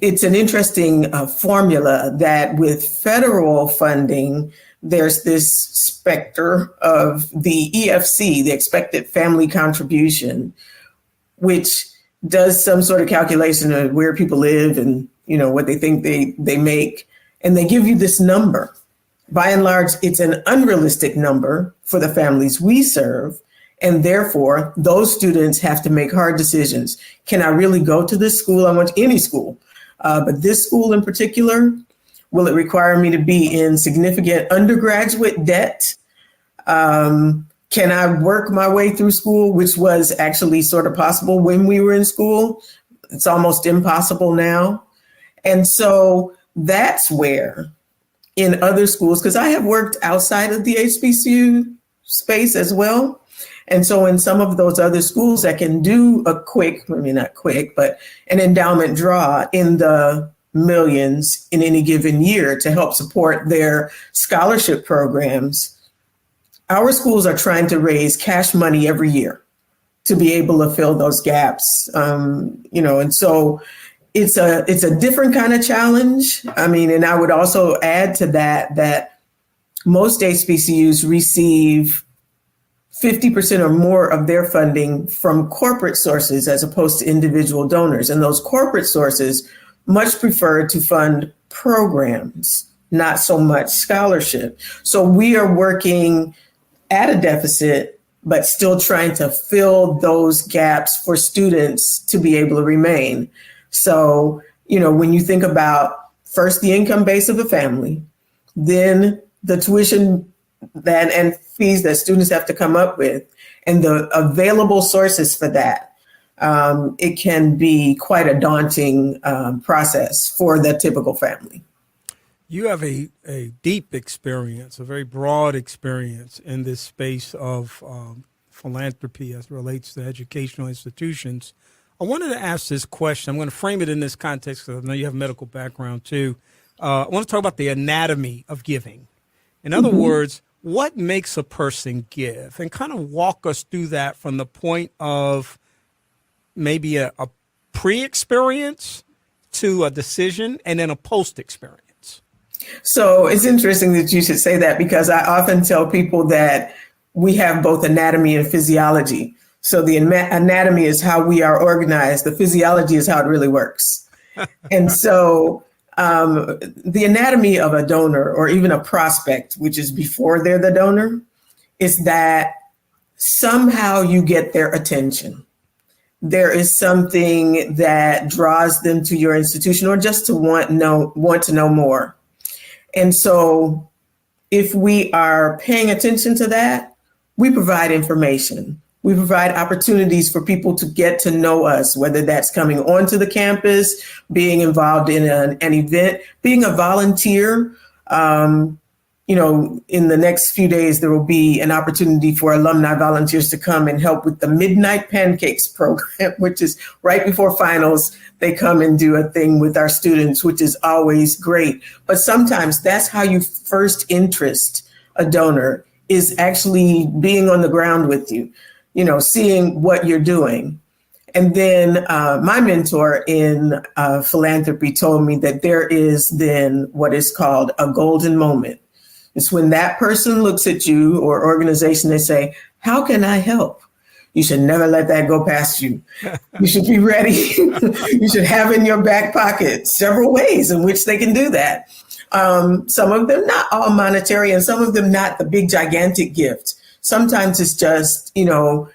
it's an interesting formula that with federal funding, there's this specter of the EFC, the expected family contribution, which does some sort of calculation of where people live and, what they think they make. And they give you this number. By and large, it's an unrealistic number for the families we serve. And therefore, those students have to make hard decisions. Can I really go to this school? I want any school, but this school in particular, will it require me to be in significant undergraduate debt? Can I work my way through school, which was actually sort of possible when we were in school? It's almost impossible now. And so that's where in other schools, because I have worked outside of the HBCU space as well. And so in some of those other schools that can do a quick, maybe not quick, but an endowment draw in the millions in any given year to help support their scholarship programs, our schools are trying to raise cash money every year to be able to fill those gaps. And so it's a different kind of challenge. I mean, and I would also add to that most HBCUs receive 50% or more of their funding from corporate sources as opposed to individual donors. And those corporate sources much prefer to fund programs, not so much scholarship. So we are working at a deficit, but still trying to fill those gaps for students to be able to remain. So, when you think about first the income base of a family, then the tuition and fees that students have to come up with, and the available sources for that, it can be quite a daunting process for the typical family. You have a deep experience, a very broad experience in this space of philanthropy as it relates to educational institutions. I wanted to ask this question. I'm going to frame it in this context because I know you have a medical background too. I want to talk about the anatomy of giving. In other words, what makes a person give? And kind of walk us through that from the point of maybe a pre-experience to a decision and then a post-experience. So it's interesting that you should say that, because I often tell people that we have both anatomy and physiology. So the anatomy is how we are organized. The physiology is how it really works. And so the anatomy of a donor or even a prospect, which is before they're the donor, is that somehow you get their attention. There is something that draws them to your institution or just to want to know more. And so if we are paying attention to that, we provide information. We provide opportunities for people to get to know us, whether that's coming onto the campus, being involved in an event, being a volunteer. In the next few days, there will be an opportunity for alumni volunteers to come and help with the Midnight Pancakes program, which is right before finals. They come and do a thing with our students, which is always great. But sometimes that's how you first interest a donor, is actually being on the ground with you, seeing what you're doing. And then my mentor in philanthropy told me that there is then what is called a golden moment. It's when that person looks at you or organization, they say, how can I help? You should never let that go past you. You should be ready. You should have in your back pocket several ways in which they can do that. Some of them not all monetary, and some of them not the big gigantic gift. Sometimes it's just, you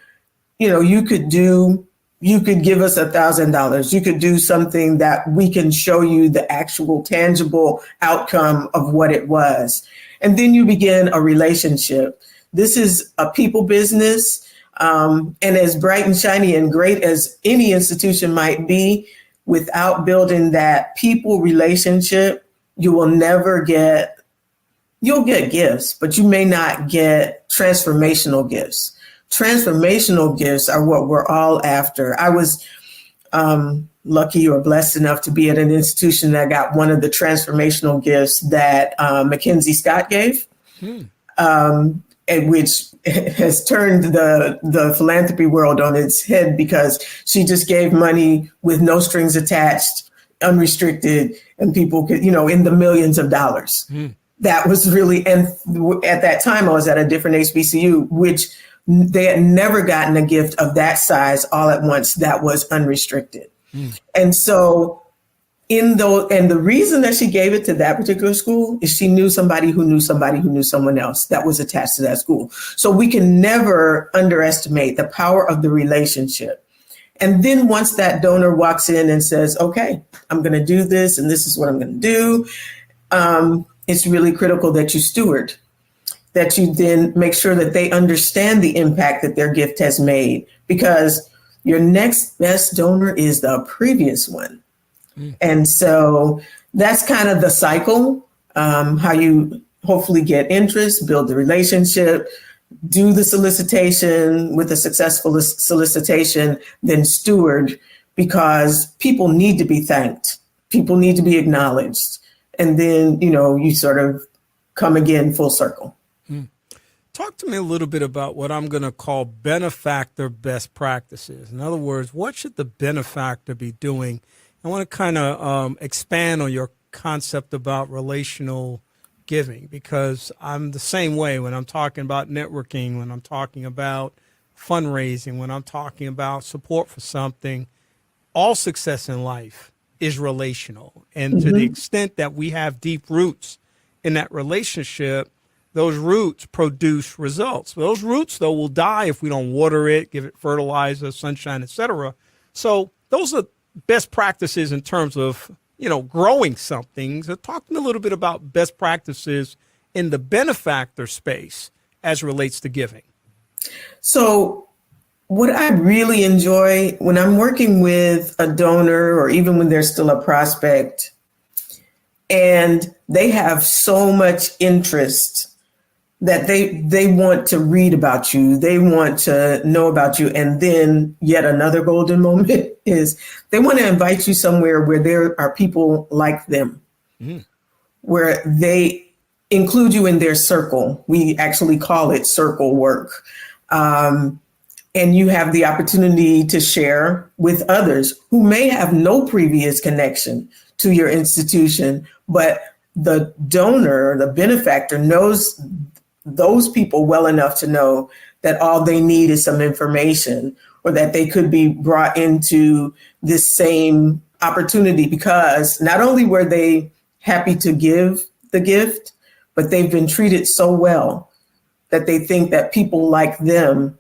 could give us $1,000. You could do something that we can show you the actual tangible outcome of what it was. And then you begin a relationship. This is a people business. And as bright and shiny and great as any institution might be, without building that people relationship, you'll get gifts, but you may not get transformational gifts. Transformational gifts are what we're all after. I was lucky or blessed enough to be at an institution that got one of the transformational gifts that Mackenzie Scott gave, and which has turned the philanthropy world on its head, because she just gave money with no strings attached, unrestricted, and people could, in the millions of dollars. That was really, and at that time I was at a different HBCU, which they had never gotten a gift of that size all at once that was unrestricted. And so and the reason that she gave it to that particular school is she knew somebody who knew somebody who knew someone else that was attached to that school. So we can never underestimate the power of the relationship. And then once that donor walks in and says, okay, I'm going to do this, and this is what I'm going to do, it's really critical that you steward. that you then make sure that they understand the impact that their gift has made, because your next best donor is the previous one. And so that's kind of the cycle, how you hopefully get interest, build the relationship, do the solicitation with a successful solicitation, then steward, because people need to be thanked. People need to be acknowledged. And then, you sort of come again full circle. Talk to me a little bit about what I'm going to call benefactor best practices. In other words, what should the benefactor be doing? I want to kind of expand on your concept about relational giving, because I'm the same way when I'm talking about networking, when I'm talking about fundraising, when I'm talking about support for something. All success in life is relational. And to the extent that we have deep roots in that relationship, those roots produce results. Those roots, though, will die if we don't water it, give it fertilizer, sunshine, etc. So those are best practices in terms of, growing something. So talk to me a little bit about best practices in the benefactor space as relates to giving. So what I really enjoy when I'm working with a donor, or even when they're still a prospect, and they have so much interest that they want to read about you, they want to know about you. And then yet another golden moment is they want to invite you somewhere where there are people like them, where they include you in their circle. We actually call it circle work. And you have the opportunity to share with others who may have no previous connection to your institution, but the donor, the benefactor, knows those people well enough to know that all they need is some information, or that they could be brought into this same opportunity because not only were they happy to give the gift, but they've been treated so well that they think that people like them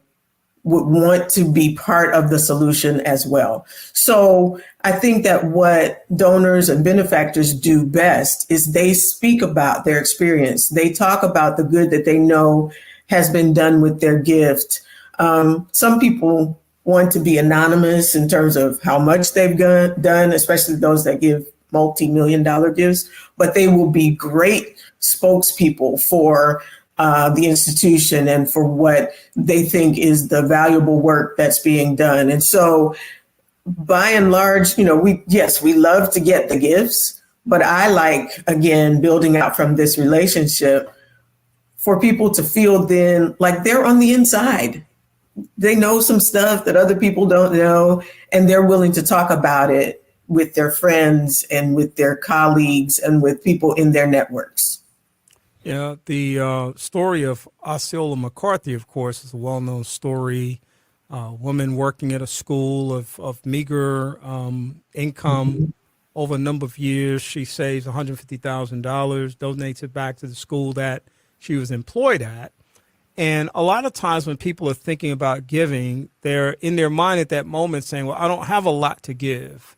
would want to be part of the solution as well. So I think that what donors and benefactors do best is they speak about their experience. They talk about the good that they know has been done with their gift. Some people want to be anonymous in terms of how much they've done, especially those that give multi-million-dollar gifts, but they will be great spokespeople for the institution and for what they think is the valuable work that's being done. And so by and large, we love to get the gifts, but I like, again, building out from this relationship for people to feel then like they're on the inside. They know some stuff that other people don't know, and they're willing to talk about it with their friends and with their colleagues and with people in their networks. Yeah, the story of Osceola McCarthy, of course, is a well-known story. Woman working at a school of meager income over a number of years. She saves $150,000, donates it back to the school that she was employed at. And a lot of times when people are thinking about giving, they're in their mind at that moment saying, well, I don't have a lot to give.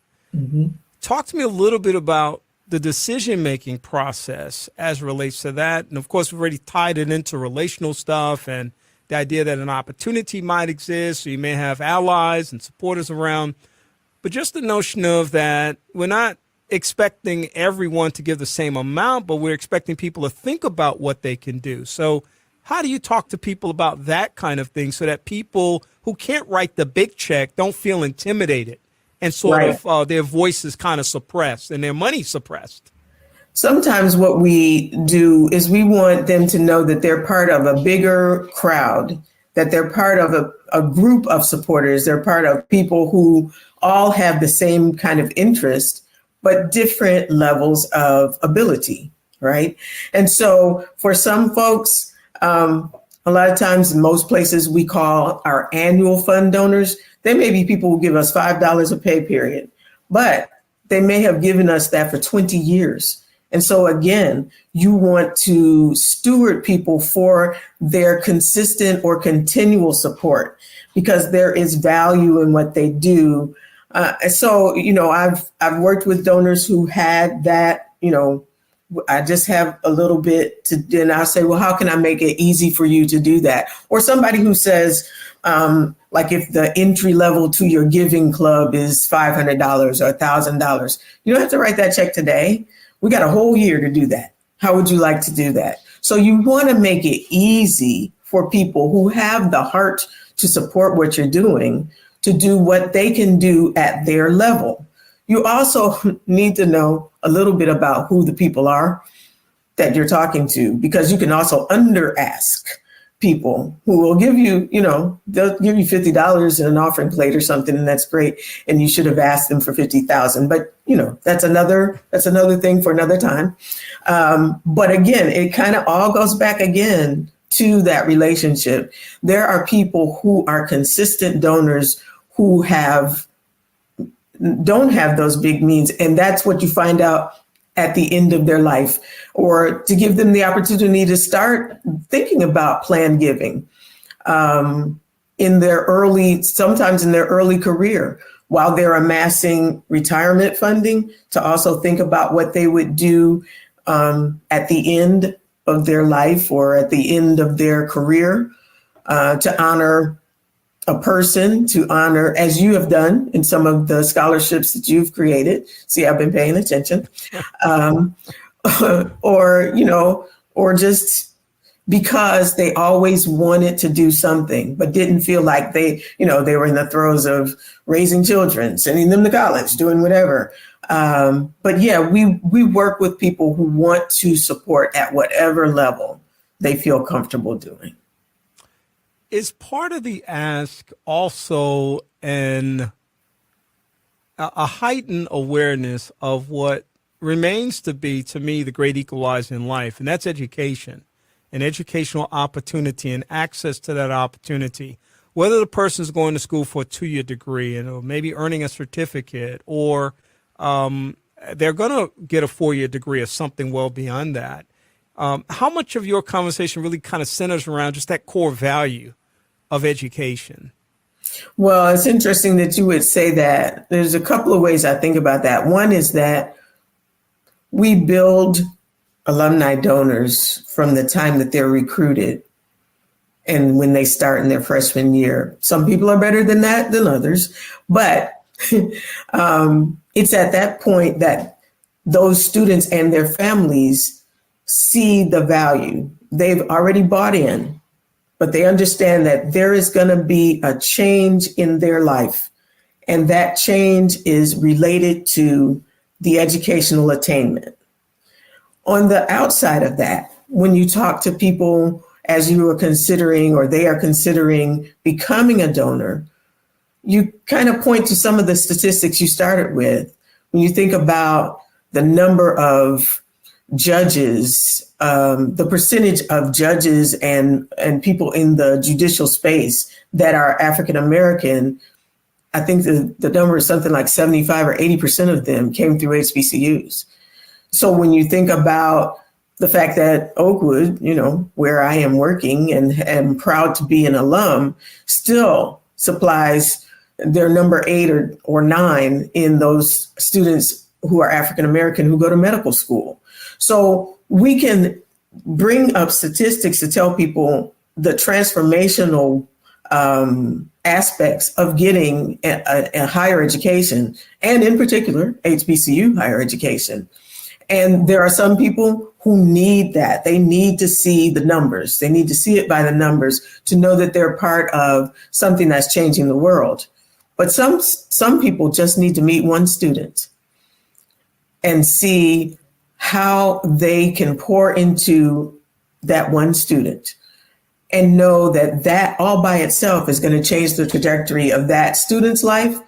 Talk to me a little bit about the decision-making process as relates to that. And of course, we've already tied it into relational stuff and the idea that an opportunity might exist. So you may have allies and supporters around, but just the notion of that we're not expecting everyone to give the same amount, but we're expecting people to think about what they can do. So how do you talk to people about that kind of thing so that people who can't write the big check don't feel intimidated and sort of their voices kind of suppressed and their money suppressed? Sometimes what we do is we want them to know that they're part of a bigger crowd, that they're part of a group of supporters. They're part of people who all have the same kind of interest, but different levels of ability, right? And so for some folks, a lot of times in most places we call our annual fund donors. They may be people who give us $5 a pay period, but they may have given us that for 20 years. And so again, you want to steward people for their consistent or continual support because there is value in what they do. So, I've worked with donors who had that, I just have a little bit to, and I'll say, well, how can I make it easy for you to do that? Or somebody who says, like if the entry level to your giving club is $500 or $1,000, you don't have to write that check today. We got a whole year to do that. How would you like to do that? So you want to make it easy for people who have the heart to support what you're doing to do what they can do at their level. You also need to know a little bit about who the people are that you're talking to, because you can also under ask people who will give you, they'll give you $50 in an offering plate or something, and that's great. And you should have asked them for 50,000. But, that's another thing for another time. But again, it kind of all goes back again to that relationship. There are people who are consistent donors who don't have those big means. And that's what you find out at the end of their life, or to give them the opportunity to start thinking about planned giving sometimes in their early career, while they're amassing retirement funding, to also think about what they would do at the end of their life or at the end of their career, to honor a person, to honor, as you have done in some of the scholarships that you've created. See, I've been paying attention. Or just because they always wanted to do something, but didn't feel like they were in the throes of raising children, sending them to college, doing whatever. But yeah, we work with people who want to support at whatever level they feel comfortable doing. Is part of the ask also a heightened awareness of what remains to be, to me, the great equalizer in life, and that's education, and educational opportunity and access to that opportunity, whether the person's going to school for a 2-year degree and maybe earning a certificate, or they're going to get a 4-year degree or something well beyond that. How much of your conversation really kind of centers around just that core value of education? Well, it's interesting that you would say that. There's a couple of ways I think about that. One is that we build alumni donors from the time that they're recruited and when they start in their freshman year. Some people are better than that than others, but it's at that point that those students and their families see the value. They've already bought in, but they understand that there is going to be a change in their life. And that change is related to the educational attainment. On the outside of that, when you talk to people as you are considering, or they are considering becoming a donor, you kind of point to some of the statistics you started with. When you think about the number of judges, the percentage of judges and people in the judicial space that are African American, I think the number is something like 75 or 80% of them came through HBCUs. So when you think about the fact that Oakwood, where I am working and am proud to be an alum, still supplies their number 8 or 9 in those students who are African American who go to medical school. So we can bring up statistics to tell people the transformational aspects of getting a higher education, and in particular, HBCU higher education. And there are some people who need that. They need to see the numbers. They need to see it by the numbers to know that they're part of something that's changing the world. But some people just need to meet one student and see how they can pour into that one student and know that all by itself is going to change the trajectory of that student's life,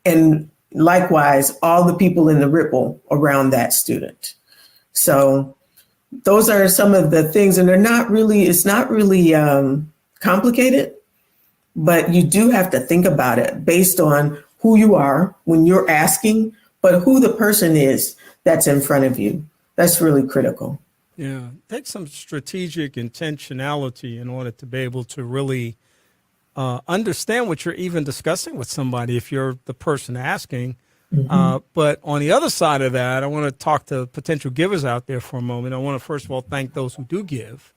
and likewise, all the people in the ripple around that student. So those are some of the things, and it's not really complicated, but you do have to think about it based on who you are when you're asking, but who the person is that's in front of you. That's really critical. Yeah, take some strategic intentionality in order to be able to really understand what you're even discussing with somebody. If you're the person asking, But on the other side of that, I want to talk to potential givers out there for a moment. I want to first of all thank those who do give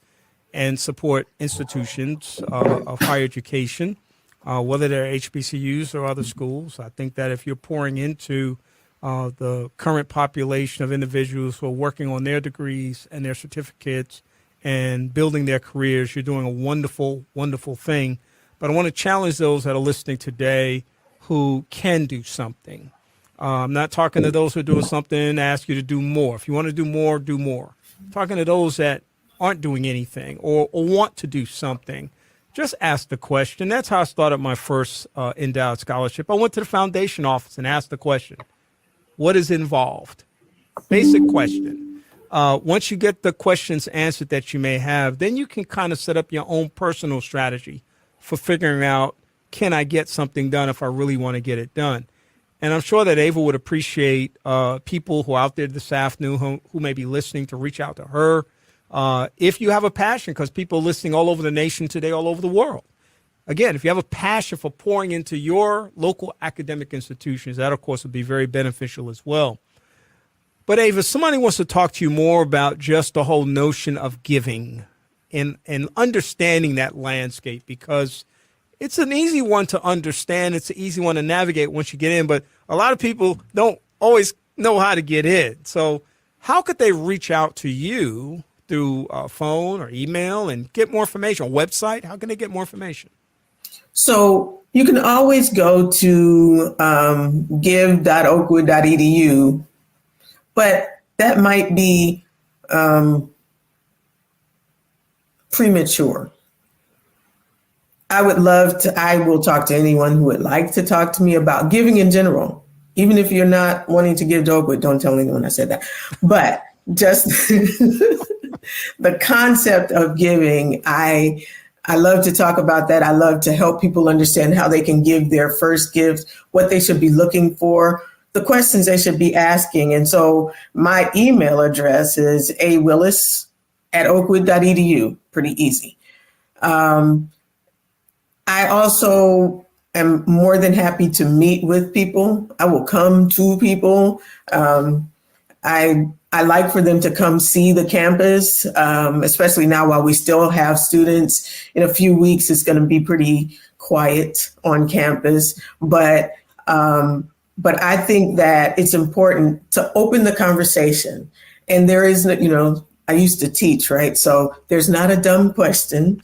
and support institutions of higher education, whether they're HBCUs or other schools. I think that if you're pouring into the current population of individuals who are working on their degrees and their certificates and building their careers, you're doing a wonderful, wonderful thing. But I want to challenge those that are listening today who can do something. I'm not talking to those who are doing something and ask you to do more. If you want to do more, do more. I'm talking to those that aren't doing anything or want to do something. Just ask the question. That's how I started my first endowed scholarship. I went to the foundation office and asked the question, what is involved? Basic question. Once you get the questions answered that you may have, then you can kind of set up your own personal strategy for figuring out, can I get something done if I really want to get it done? And I'm sure that Ava would appreciate people who are out there this afternoon who may be listening to reach out to her. If you have a passion, because people are listening all over the nation today, all over the world. Again, if you have a passion for pouring into your local academic institutions, that, of course, would be very beneficial as well. But, Ava, somebody wants to talk to you more about just the whole notion of giving and understanding that landscape, because it's an easy one to understand. It's an easy one to navigate once you get in, but a lot of people don't always know how to get in. So how could they reach out to you through phone or email and get more information? A website? How can they get more information? So you can always go to give.oakwood.edu, but that might be premature. I will talk to anyone who would like to talk to me about giving in general. Even if you're not wanting to give to Oakwood, don't tell anyone I said that. But just the concept of giving, I love to talk about that. I love to help people understand how they can give their first gift, what they should be looking for, the questions they should be asking. And so my email address is awillis@oakwood.edu. Pretty easy. I also am more than happy to meet with people. I will come to people. I like for them to come see the campus, especially now while we still have students. In a few weeks, it's going to be pretty quiet on campus. But I think that it's important to open the conversation. And there is, I used to teach, right? So there's not a dumb question.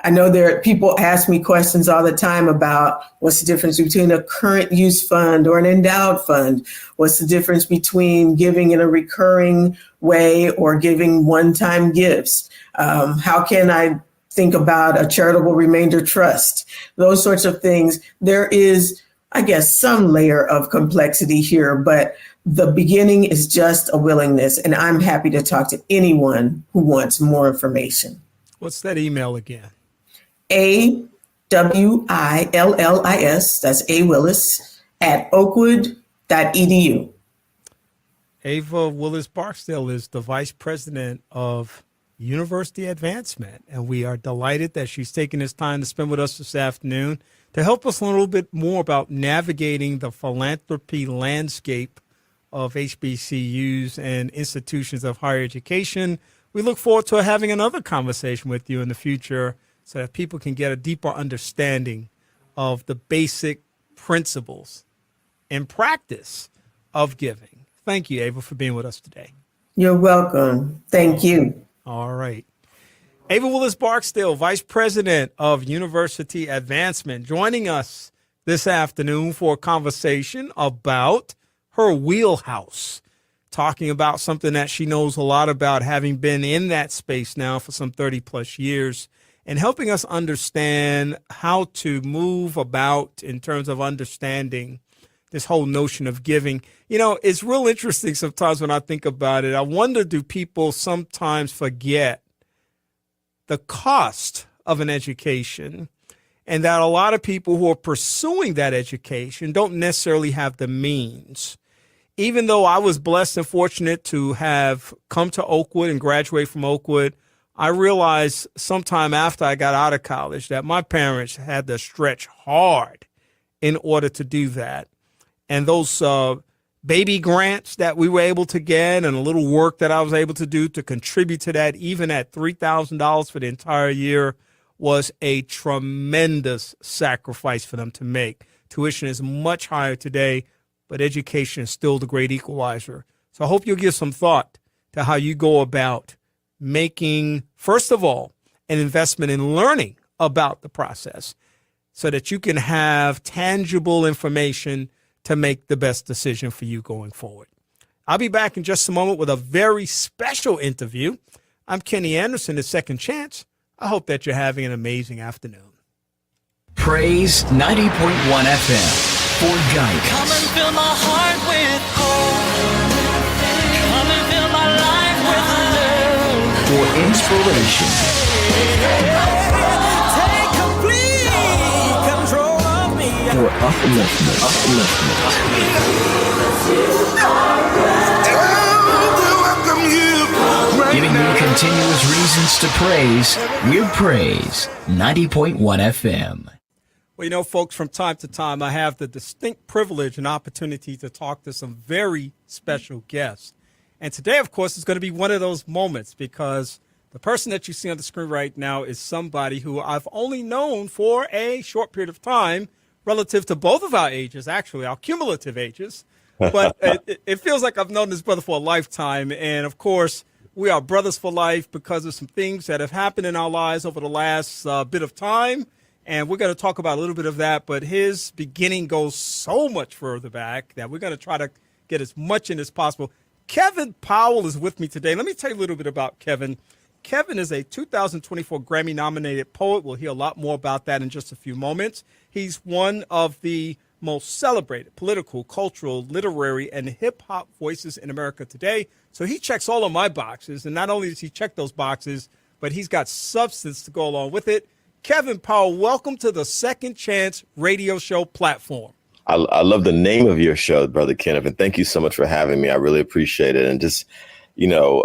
I know people ask me questions all the time about what's the difference between a current use fund or an endowed fund? What's the difference between giving in a recurring way or giving one-time gifts? How can I think about a charitable remainder trust? Those sorts of things. There is, I guess, some layer of complexity here, but the beginning is just a willingness, and I'm happy to talk to anyone who wants more information. What's that email again? AWILLIS, that's awillis, @oakwood.edu. Ava Willis Barksdale is the Vice President of University Advancement, and we are delighted that she's taking this time to spend with us this afternoon to help us learn a little bit more about navigating the philanthropy landscape of HBCUs and institutions of higher education. We look forward to having another conversation with you in the future so that people can get a deeper understanding of the basic principles and practice of giving. Thank you, Ava, for being with us today. You're welcome. Thank you. All right. Ava Willis Barksdale, Vice President of University Advancement, joining us this afternoon for a conversation about her wheelhouse, talking about something that she knows a lot about, having been in that space now for some 30 plus years, and helping us understand how to move about in terms of understanding this whole notion of giving. It's real interesting sometimes when I think about it. I wonder, do people sometimes forget the cost of an education, and that a lot of people who are pursuing that education don't necessarily have the means? Even though I was blessed and fortunate to have come to Oakwood and graduate from Oakwood, I realized sometime after I got out of college that my parents had to stretch hard in order to do that. and those baby grants that we were able to get and a little work that I was able to do to contribute to that, even at $3,000 for the entire year, was a tremendous sacrifice for them to make. Tuition is much higher today, but education is still the great equalizer. So I hope you'll give some thought to how you go about making, first of all, an investment in learning about the process so that you can have tangible information to make the best decision for you going forward. I'll be back in just a moment with a very special interview. I'm Kenny Anderson, the Second Chance. I hope that you're having an amazing afternoon. Praise 90.1 FM for guidance. Come and fill my heart with hope. Come and fill my life with love. For inspiration. Take complete control of me. For upliftment. Giving you continuous reasons to praise. We're Praise 90.1 FM. Well, you know, folks, from time to time, I have the distinct privilege and opportunity to talk to some very special guests. And today, of course, is going to be one of those moments because the person that you see on the screen right now is somebody who I've only known for a short period of time relative to both of our ages, actually, our cumulative ages. But it feels like I've known this brother for a lifetime. And, of course, we are brothers for life because of some things that have happened in our lives over the last bit of time. And we're going to talk about a little bit of that. But his beginning goes so much further back that we're going to try to get as much in as possible. Kevin Powell is with me today. Let me tell you a little bit about Kevin. Kevin is a 2024 Grammy-nominated poet. We'll hear a lot more about that in just a few moments. He's one of the most celebrated political, cultural, literary, and hip-hop voices in America today. So he checks all of my boxes. And not only does he check those boxes, but he's got substance to go along with it. Kevin Powell, welcome to the Second Chance radio show platform. I love the name of your show, Brother Kenneth, and thank you so much for having me. I really appreciate it. And just, you know,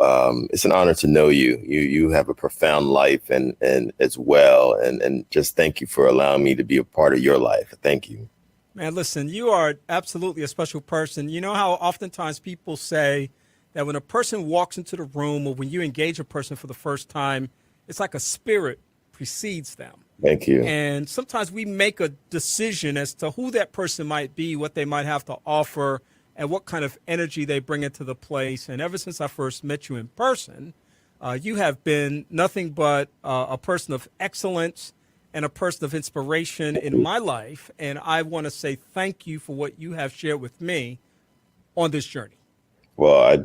it's an honor to know you. You have a profound life and as well. And just thank you for allowing me to be a part of your life. Thank you. Man, listen, you are absolutely a special person. You know how oftentimes people say that when a person walks into the room or when you engage a person for the first time, it's like a spirit precedes them. Thank you. And sometimes we make a decision as to who that person might be, what they might have to offer, and what kind of energy they bring into the place. And ever since I first met you in person, you have been nothing but a person of excellence and a person of inspiration in my life. And I want to say thank you for what you have shared with me on this journey. Well,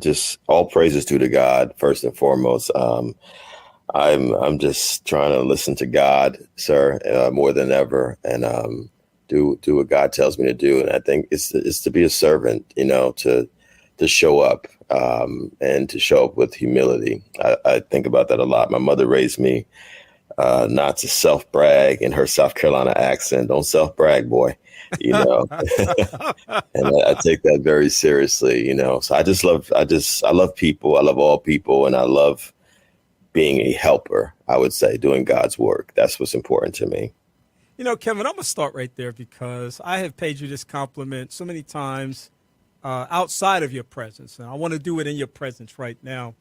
all praises due to God, first and foremost. I'm just trying to listen to God, sir, more than ever, and do what God tells me to do. And I think it's to be a servant, you know, to show up and to show up with humility. I think about that a lot. My mother raised me not to self-brag in her South Carolina accent. Don't self-brag, boy, you know. And I take that very seriously, you know. So I love people. I love all people, and I love being a helper, I would say, doing God's work. That's what's important to me. You know, Kevin, I'm going to start right there because I have paid you this compliment so many times outside of your presence, and I want to do it in your presence right now.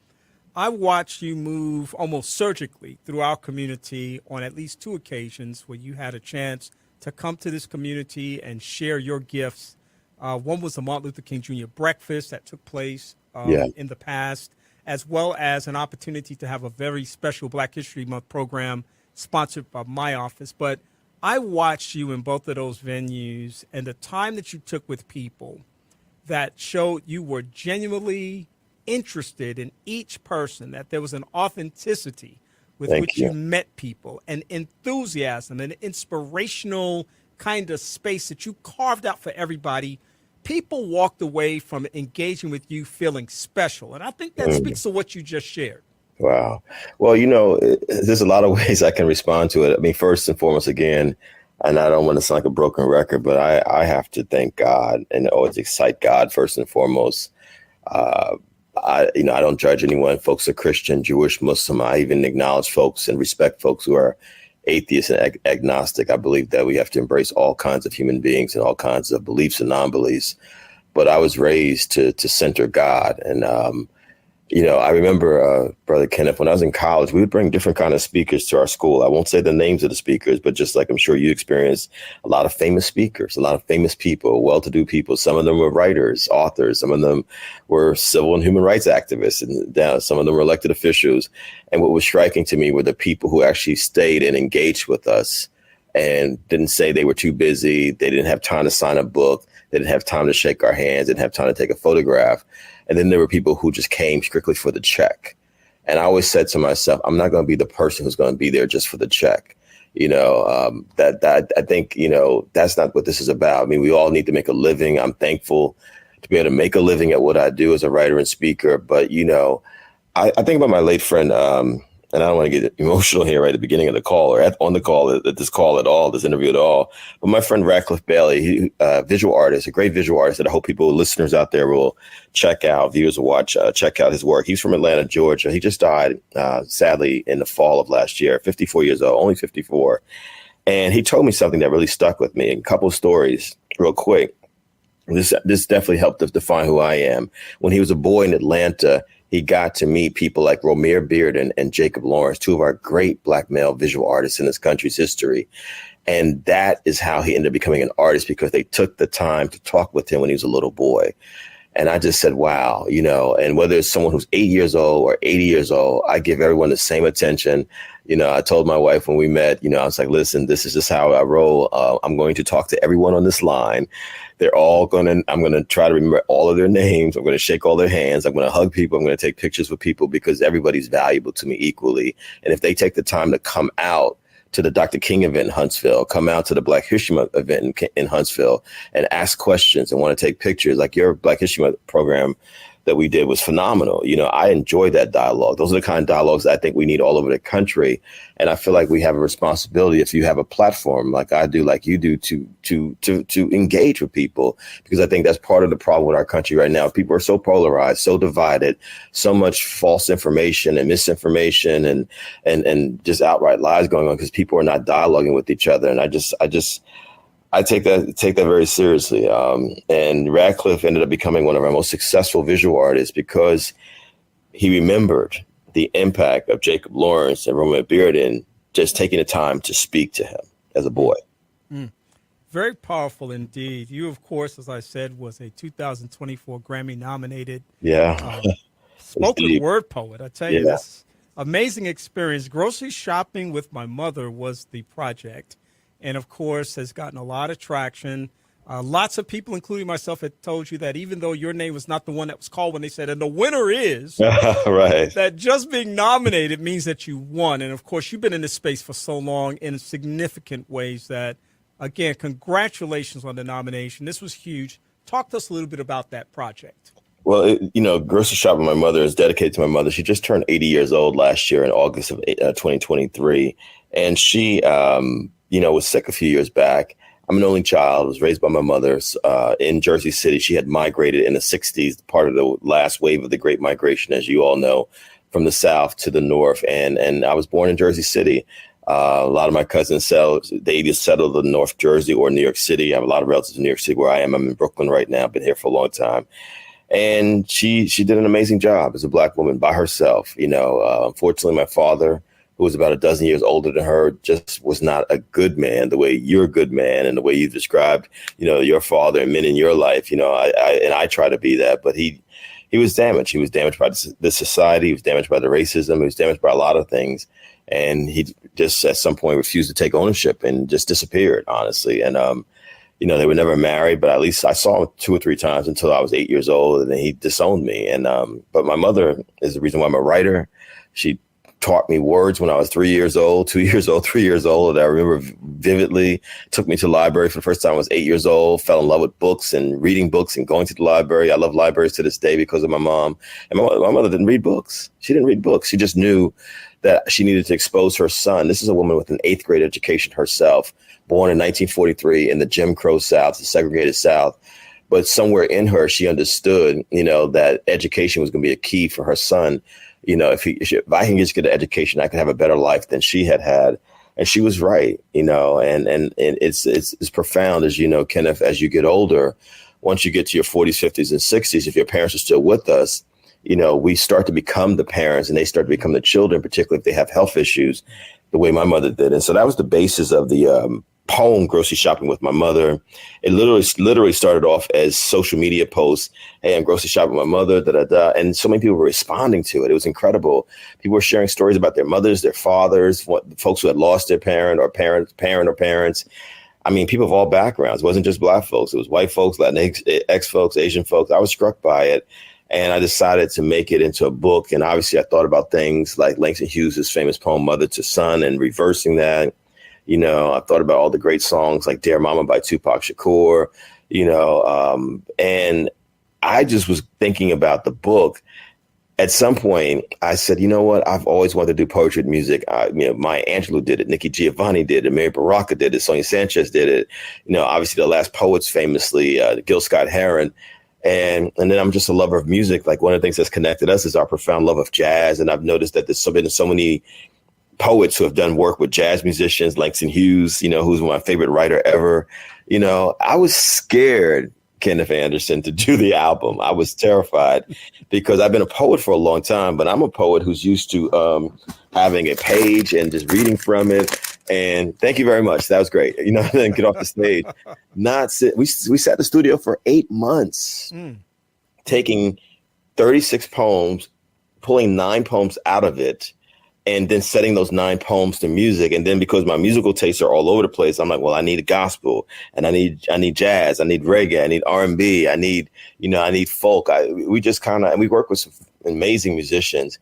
I watched you move almost surgically through our community on at least 2 occasions where you had a chance to come to this community and share your gifts. One was the Martin Luther King Jr. breakfast that took place in the past, as well as an opportunity to have a very special Black History Month program sponsored by my office. But I watched you in both of those venues, and the time that you took with people that showed you were genuinely interested in each person, that there was an authenticity with which you met people, an enthusiasm, an inspirational kind of space that you carved out for everybody. People walked away from engaging with you feeling special. And I think that speaks to what you just shared. Wow. Well, you know, there's a lot of ways I can respond to it. I mean, first and foremost, again, and I don't want to sound like a broken record, but I have to thank God and always excite God first and foremost. I don't judge anyone. Folks are Christian, Jewish, Muslim. I even acknowledge folks and respect folks who are atheist and agnostic. I believe that we have to embrace all kinds of human beings and all kinds of beliefs and non-beliefs. But I was raised to center God. And, I remember, Brother Kenneth, when I was in college, we would bring different kind of speakers to our school. I won't say the names of the speakers, but just like I'm sure you experienced, a lot of famous speakers, a lot of famous people, well-to-do people. Some of them were writers, authors. Some of them were civil and human rights activists. And some of them were elected officials. And what was striking to me were the people who actually stayed and engaged with us and didn't say they were too busy. They didn't have time to sign a book. They didn't have time to shake our hands. Didn't have time to take a photograph. And then there were people who just came strictly for the check. And I always said to myself, I'm not going to be the person who's going to be there just for the check. That I think, that's not what this is about. I mean, we all need to make a living. I'm thankful to be able to make a living at what I do as a writer and speaker. But, I think about my late friend, and I don't want to get emotional here right at the beginning of the call or on the call, at this call at all, this interview at all. But my friend Radcliffe Bailey, visual artist, a great visual artist that I hope people, listeners out there will check out, viewers will watch, check out his work. He's from Atlanta, Georgia. He just died, sadly, in the fall of last year, 54 years old, only 54. And he told me something that really stuck with me. A couple of stories real quick. This definitely helped to define who I am. When he was a boy in Atlanta, he got to meet people like Romare Bearden and Jacob Lawrence, two of our great Black male visual artists in this country's history. And that is how he ended up becoming an artist, because they took the time to talk with him when he was a little boy. And I just said, wow, and whether it's someone who's 8 years old or 80 years old, I give everyone the same attention. I told my wife when we met, I was like, listen, this is just how I roll. I'm going to talk to everyone on this line. I'm going to try to remember all of their names. I'm going to shake all their hands. I'm going to hug people. I'm going to take pictures with people, because everybody's valuable to me equally. And if they take the time to come out to the Dr. King event in Huntsville, come out to the Black History Month event in Huntsville and ask questions and want to take pictures, like your Black History Month program that we did was phenomenal. I enjoy that dialogue. Those are the kind of dialogues I think we need all over the country. And I feel like we have a responsibility, if you have a platform like I do, like you do, to engage with people, because I think that's part of the problem with our country right now. People are so polarized, so divided, so much false information and misinformation and just outright lies going on, because people are not dialoguing with each other. And I take that very seriously. And Radcliffe ended up becoming one of our most successful visual artists because he remembered the impact of Jacob Lawrence and Romare Bearden just taking the time to speak to him as a boy. Very powerful indeed. You, of course, as I said, was a 2024 Grammy nominated spoken word poet. I tell you, this amazing experience. Grocery shopping with my mother was the project. And, of course, has gotten a lot of traction. Lots of people, including myself, had told you that even though your name was not the one that was called when they said, and the winner is, right, that just being nominated means that you won. And, of course, you've been in this space for so long in significant ways that, again, congratulations on the nomination. This was huge. Talk to us a little bit about that project. Well, Grocery Shop with My Mother is dedicated to my mother. She just turned 80 years old last year in August of 2023. And she was sick a few years back. I'm an only child. I was raised by my mother in Jersey City. She had migrated in the 60s, part of the last wave of the Great Migration, as you all know, from the South to the North. And I was born in Jersey City. A lot of my cousins they either settled in North Jersey or New York City. I have a lot of relatives in New York City where I am. I'm in Brooklyn right now. Been here for a long time. And she did an amazing job as a Black woman by herself. Unfortunately, my father, who was about a dozen years older than her, just was not a good man the way you're a good man and the way you described, your father and men in your life. I try to be that, but he was damaged. He was damaged by the society. He was damaged by the racism. He was damaged by a lot of things. And he just at some point refused to take ownership and just disappeared, honestly. And, they were never married, but at least I saw him 2 or 3 times until I was 8 years old, and then he disowned me. And but my mother is the reason why I'm a writer. She taught me words when I was 3 years old, 2 years old, 3 years old. That I remember vividly. Took me to the library for the first time when I was 8 years old. Fell in love with books and reading books and going to the library. I love libraries to this day because of my mom. And my mother didn't read books. She didn't read books. She just knew that she needed to expose her son. This is a woman with an 8th grade education herself, born in 1943 in the Jim Crow South, the segregated South. But somewhere in her, she understood, that education was going to be a key for her son. If I can just get an education, I could have a better life than she had had. And she was right, and it's profound, as you know, Kenneth, as you get older, once you get to your 40s, 50s, and 60s, if your parents are still with us, we start to become the parents and they start to become the children, particularly if they have health issues, the way my mother did. And so that was the basis of the poem, Grocery Shopping with My Mother. It literally started off as social media posts. Hey, I'm grocery shopping with my mother, da, da, da. And so many people were responding to it. It was incredible. People were sharing stories about their mothers, their fathers, folks who had lost their parent or parents. I mean, people of all backgrounds. It wasn't just Black folks. It was white folks, Latinx, ex folks, Asian folks. I was struck by it. And I decided to make it into a book. And obviously, I thought about things like Langston Hughes' famous poem, Mother to Son, and reversing that. I thought about all the great songs like Dear Mama by Tupac Shakur, and I just was thinking about the book. At some point, I said, you know what? I've always wanted to do poetry and music. Maya Angelou did it. Nikki Giovanni did it. Mary Baraka did it. Sonia Sanchez did it. Obviously, the last poets famously, Gil Scott-Heron. And then I'm just a lover of music. Like, one of the things that's connected us is our profound love of jazz. And I've noticed that there's been so many poets who have done work with jazz musicians, Langston Hughes, who's my favorite writer ever. I was scared, Kenneth Anderson, to do the album. I was terrified because I've been a poet for a long time, but I'm a poet who's used to having a page and just reading from it. And thank you very much. That was great. Then get off the stage. We sat in the studio for 8 months, taking 36 poems, pulling 9 poems out of it, and then setting those 9 poems to music. And then because my musical tastes are all over the place, I'm like, well, I need a gospel, and I need jazz, I need reggae, I need R&B, I need folk. We work with some amazing musicians.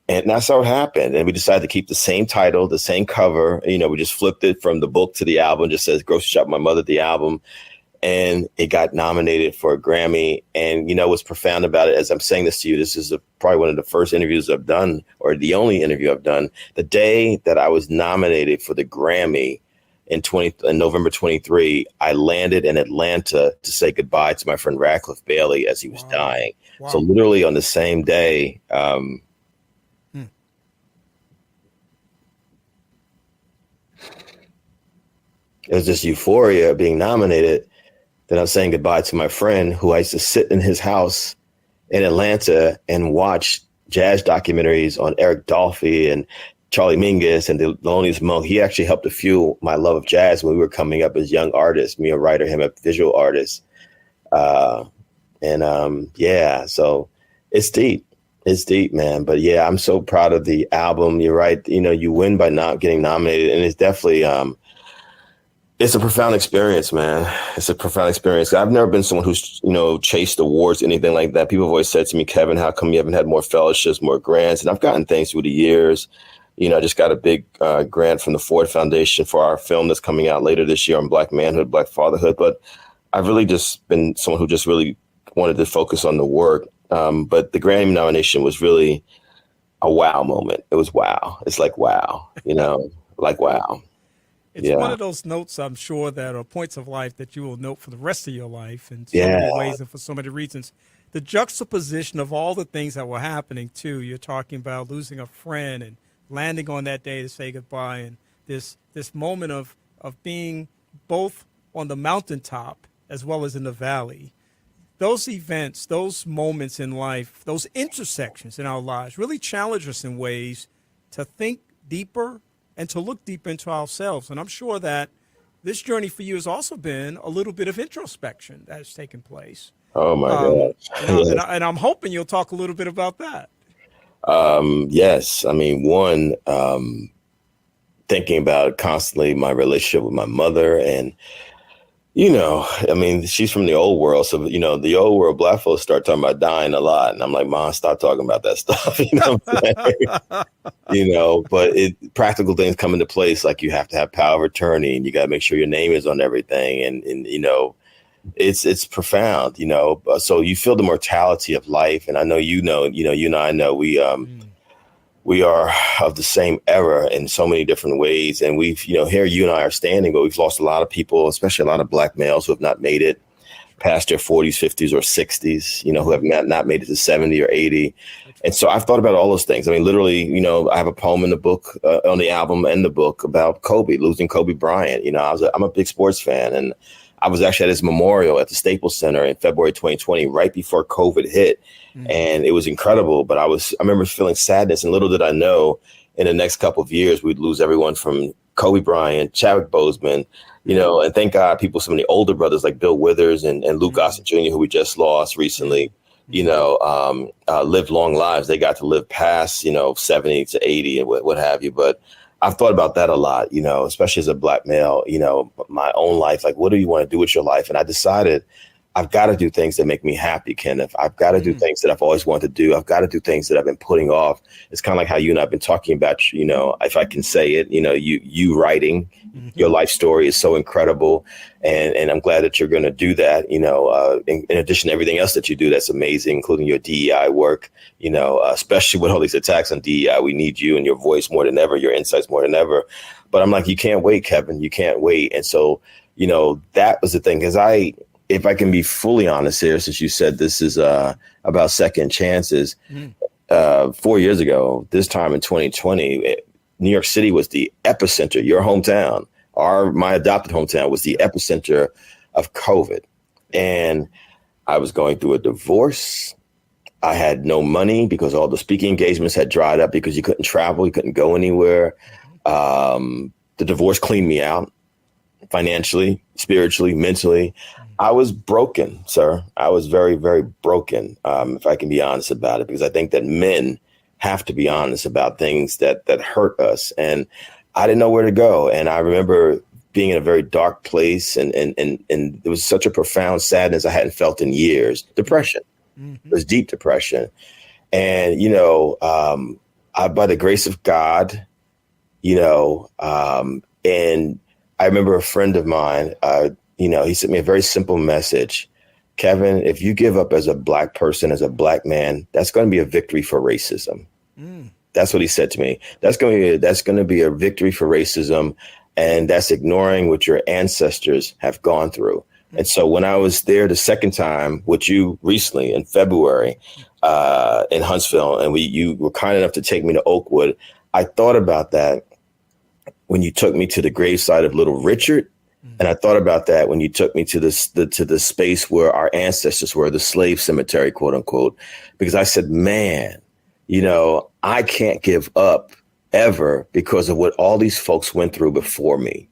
And that's how it happened. And we decided to keep the same title, the same cover. We just flipped it from the book to the album, just says Grocery Shop My Mother, the album. And it got nominated for a Grammy. And, what's profound about it, as I'm saying this to you, this is probably one of the first interviews I've done, or the only interview I've done. The day that I was nominated for the Grammy in November 23, I landed in Atlanta to say goodbye to my friend Radcliffe Bailey as he was dying. Wow. So literally on the same day, it was just euphoria being nominated. Then I'm saying goodbye to my friend who I used to sit in his house in Atlanta and watch jazz documentaries on Eric Dolphy and Charlie Mingus and Thelonious Monk. He actually helped to fuel my love of jazz when we were coming up as young artists, me a writer, him a visual artist. So it's deep. It's deep, man. But yeah, I'm so proud of the album. You're right. You win by not getting nominated. And it's definitely, it's a profound experience, man. It's a profound experience. I've never been someone who's, chased awards, anything like that. People have always said to me, Kevin, how come you haven't had more fellowships, more grants? And I've gotten things through the years. I just got a big grant from the Ford Foundation for our film that's coming out later this year on Black manhood, Black fatherhood. But I've really just been someone who just really wanted to focus on the work. But the Grammy nomination was really a wow moment. It was wow. It's like, wow, like, wow. It's one of those notes, I'm sure, that are points of life that you will note for the rest of your life in so many ways and for so many reasons. The juxtaposition of all the things that were happening, too. You're talking about losing a friend and landing on that day to say goodbye, and this moment of being both on the mountaintop as well as in the valley. Those events, those moments in life, those intersections in our lives really challenge us in ways to think deeper and to look deep into ourselves. And I'm sure that this journey for you has also been a little bit of introspection that has taken place. Oh, my God. And I'm hoping you'll talk a little bit about that. Yes. I mean, one, thinking about constantly my relationship with my mother. And, she's from the old world. So, the old world, Black folks start talking about dying a lot. And I'm like, Mom, stop talking about that stuff. But practical things come into place. Like you have to have power of attorney and you got to make sure your name is on everything. And it's profound, so you feel the mortality of life. And I know, you and I know we are of the same era in so many different ways. And we've, here you and I are standing, but we've lost a lot of people, especially a lot of Black males who have not made it past their 40s, 50s, or 60s, who have not made it to 70 or 80. And so I've thought about all those things. I mean, literally, I have a poem in the book, on the album and the book about Kobe, losing Kobe Bryant. I'm a big sports fan, and I was actually at his memorial at the Staples Center in February 2020, right before COVID hit. And it was incredible. But I remember feeling sadness, and little did I know in the next couple of years, we'd lose everyone from Kobe Bryant, Chadwick Boseman, and thank God some of the older brothers like Bill Withers and Luke Gossett Jr., who we just lost recently, lived long lives. They got to live past, 70 to 80 and what have you. But I've thought about that a lot, especially as a Black male, my own life, like, what do you want to do with your life? And I decided I've got to do things that make me happy, Kenneth. I've got to do things that I've always wanted to do. I've got to do things that I've been putting off. It's kind of like how you and I've been talking about, if I can say it, you writing, your life story is so incredible. And I'm glad that you're going to do that, in addition to everything else that you do, that's amazing, including your DEI work, especially with all these attacks on DEI. We need you and your voice more than ever, your insights more than ever. But I'm like, you can't wait, Kevin. You can't wait. And so, that was the thing, because if I can be fully honest here, since you said this is about second chances, 4 years ago, this time in 2020, New York City was the epicenter. Your hometown, my adopted hometown, was the epicenter of COVID. And I was going through a divorce. I had no money because all the speaking engagements had dried up because you couldn't travel, you couldn't go anywhere. The divorce cleaned me out financially, spiritually, mentally. I was broken, sir. I was very, very broken, if I can be honest about it, because I think that men have to be honest about things that hurt us. And I didn't know where to go. And I remember being in a very dark place, and there was such a profound sadness I hadn't felt in years. Depression. It was deep depression. And, by the grace of God, and I remember a friend of mine, he sent me a very simple message. Kevin, if you give up as a Black person, as a Black man, that's going to be a victory for racism. That's what he said to me. That's going to be a victory for racism. And that's ignoring what your ancestors have gone through. And so when I was there the second time with you recently in February in Huntsville, and you were kind enough to take me to Oakwood, I thought about that when you took me to the gravesite of Little Richard. And I thought about that when you took me to the space where our ancestors were, the slave cemetery, quote unquote, because I said, man, I can't give up ever because of what all these folks went through before me,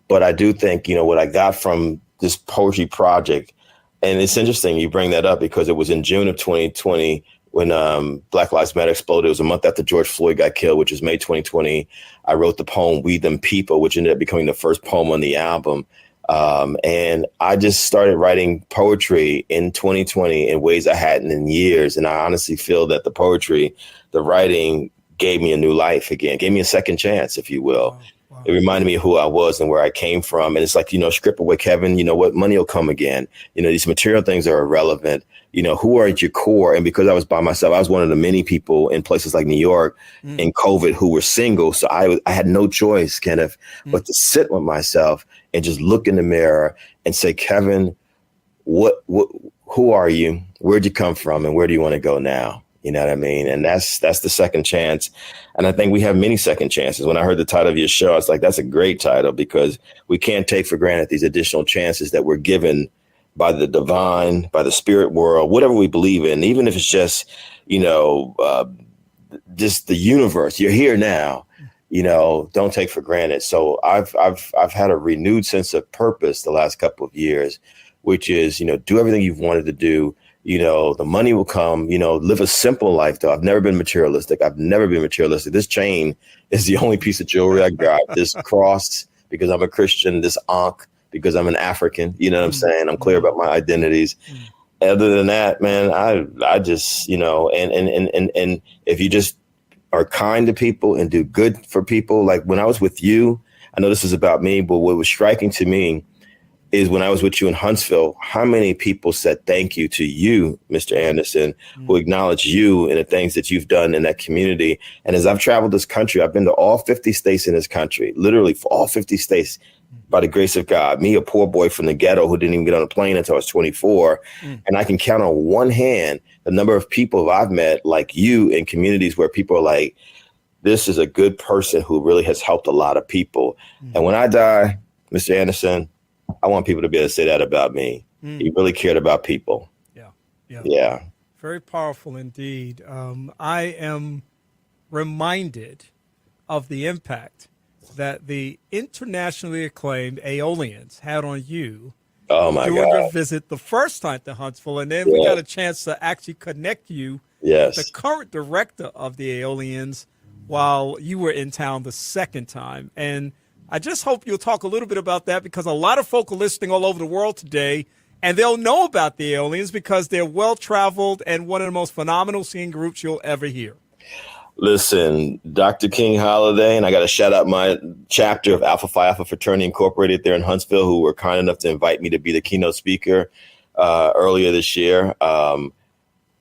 but I do think, what I got from this poetry project, and it's interesting you bring that up because it was in June of 2020 when Black Lives Matter exploded. It was a month after George Floyd got killed, which was May 2020. I wrote the poem We Them People, which ended up becoming the first poem on the album. And I just started writing poetry in 2020 in ways I hadn't in years. And I honestly feel that the poetry, the writing gave me a new life again, gave me a second chance, if you will. Wow. It reminded me of who I was and where I came from. And it's like, strip away, Kevin, what, money will come again. These material things are irrelevant. Who are at your core? And because I was by myself, I was one of the many people in places like New York in COVID who were single. So I had no choice, Kenneth, but to sit with myself and just look in the mirror and say, Kevin, who are you? Where'd you come from? And where do you want to go now? You know what I mean? And that's the second chance. And I think we have many second chances. When I heard the title of your show, I was like, that's a great title, because we can't take for granted these additional chances that we're given by the divine, by the spirit world, whatever we believe in, even if it's just, just the universe. You're here now, don't take for granted. So I've had a renewed sense of purpose the last couple of years, which is, do everything you've wanted to do. The money will come, live a simple life, though. I've never been materialistic. This chain is the only piece of jewelry I got. This cross, because I'm a Christian, this ankh, because I'm an African, you know what I'm saying? I'm clear about my identities. Other than that, man, I just, and if you just are kind to people and do good for people, like when I was with you, I know this is about me, but what was striking to me is when I was with you in Huntsville, how many people said thank you to you, Mr. Anderson, who acknowledged you and the things that you've done in that community. And as I've traveled this country, I've been to all 50 states in this country, literally for all 50 states. by the grace of God, me, a poor boy from the ghetto who didn't even get on a plane until I was 24. And I can count on one hand the number of people I've met like you in communities where people are like, this is a good person who really has helped a lot of people. And when I die, Mr. Anderson, I want people to be able to say that about me. He really cared about people. Yeah. Very powerful indeed. I am reminded of the impact that the internationally acclaimed Aeolians had on you during your visit the first time to Huntsville. And then we got a chance to actually connect you with the current director of the Aeolians while you were in town the second time. And I just hope you'll talk a little bit about that, because a lot of folk are listening all over the world today, and they'll know about the Aeolians because they're well-traveled and one of the most phenomenal singing groups you'll ever hear. Listen, Dr. King Holiday, and I got to shout out my chapter of Alpha Phi Alpha Fraternity Incorporated there in Huntsville, who were kind enough to invite me to be the keynote speaker earlier this year.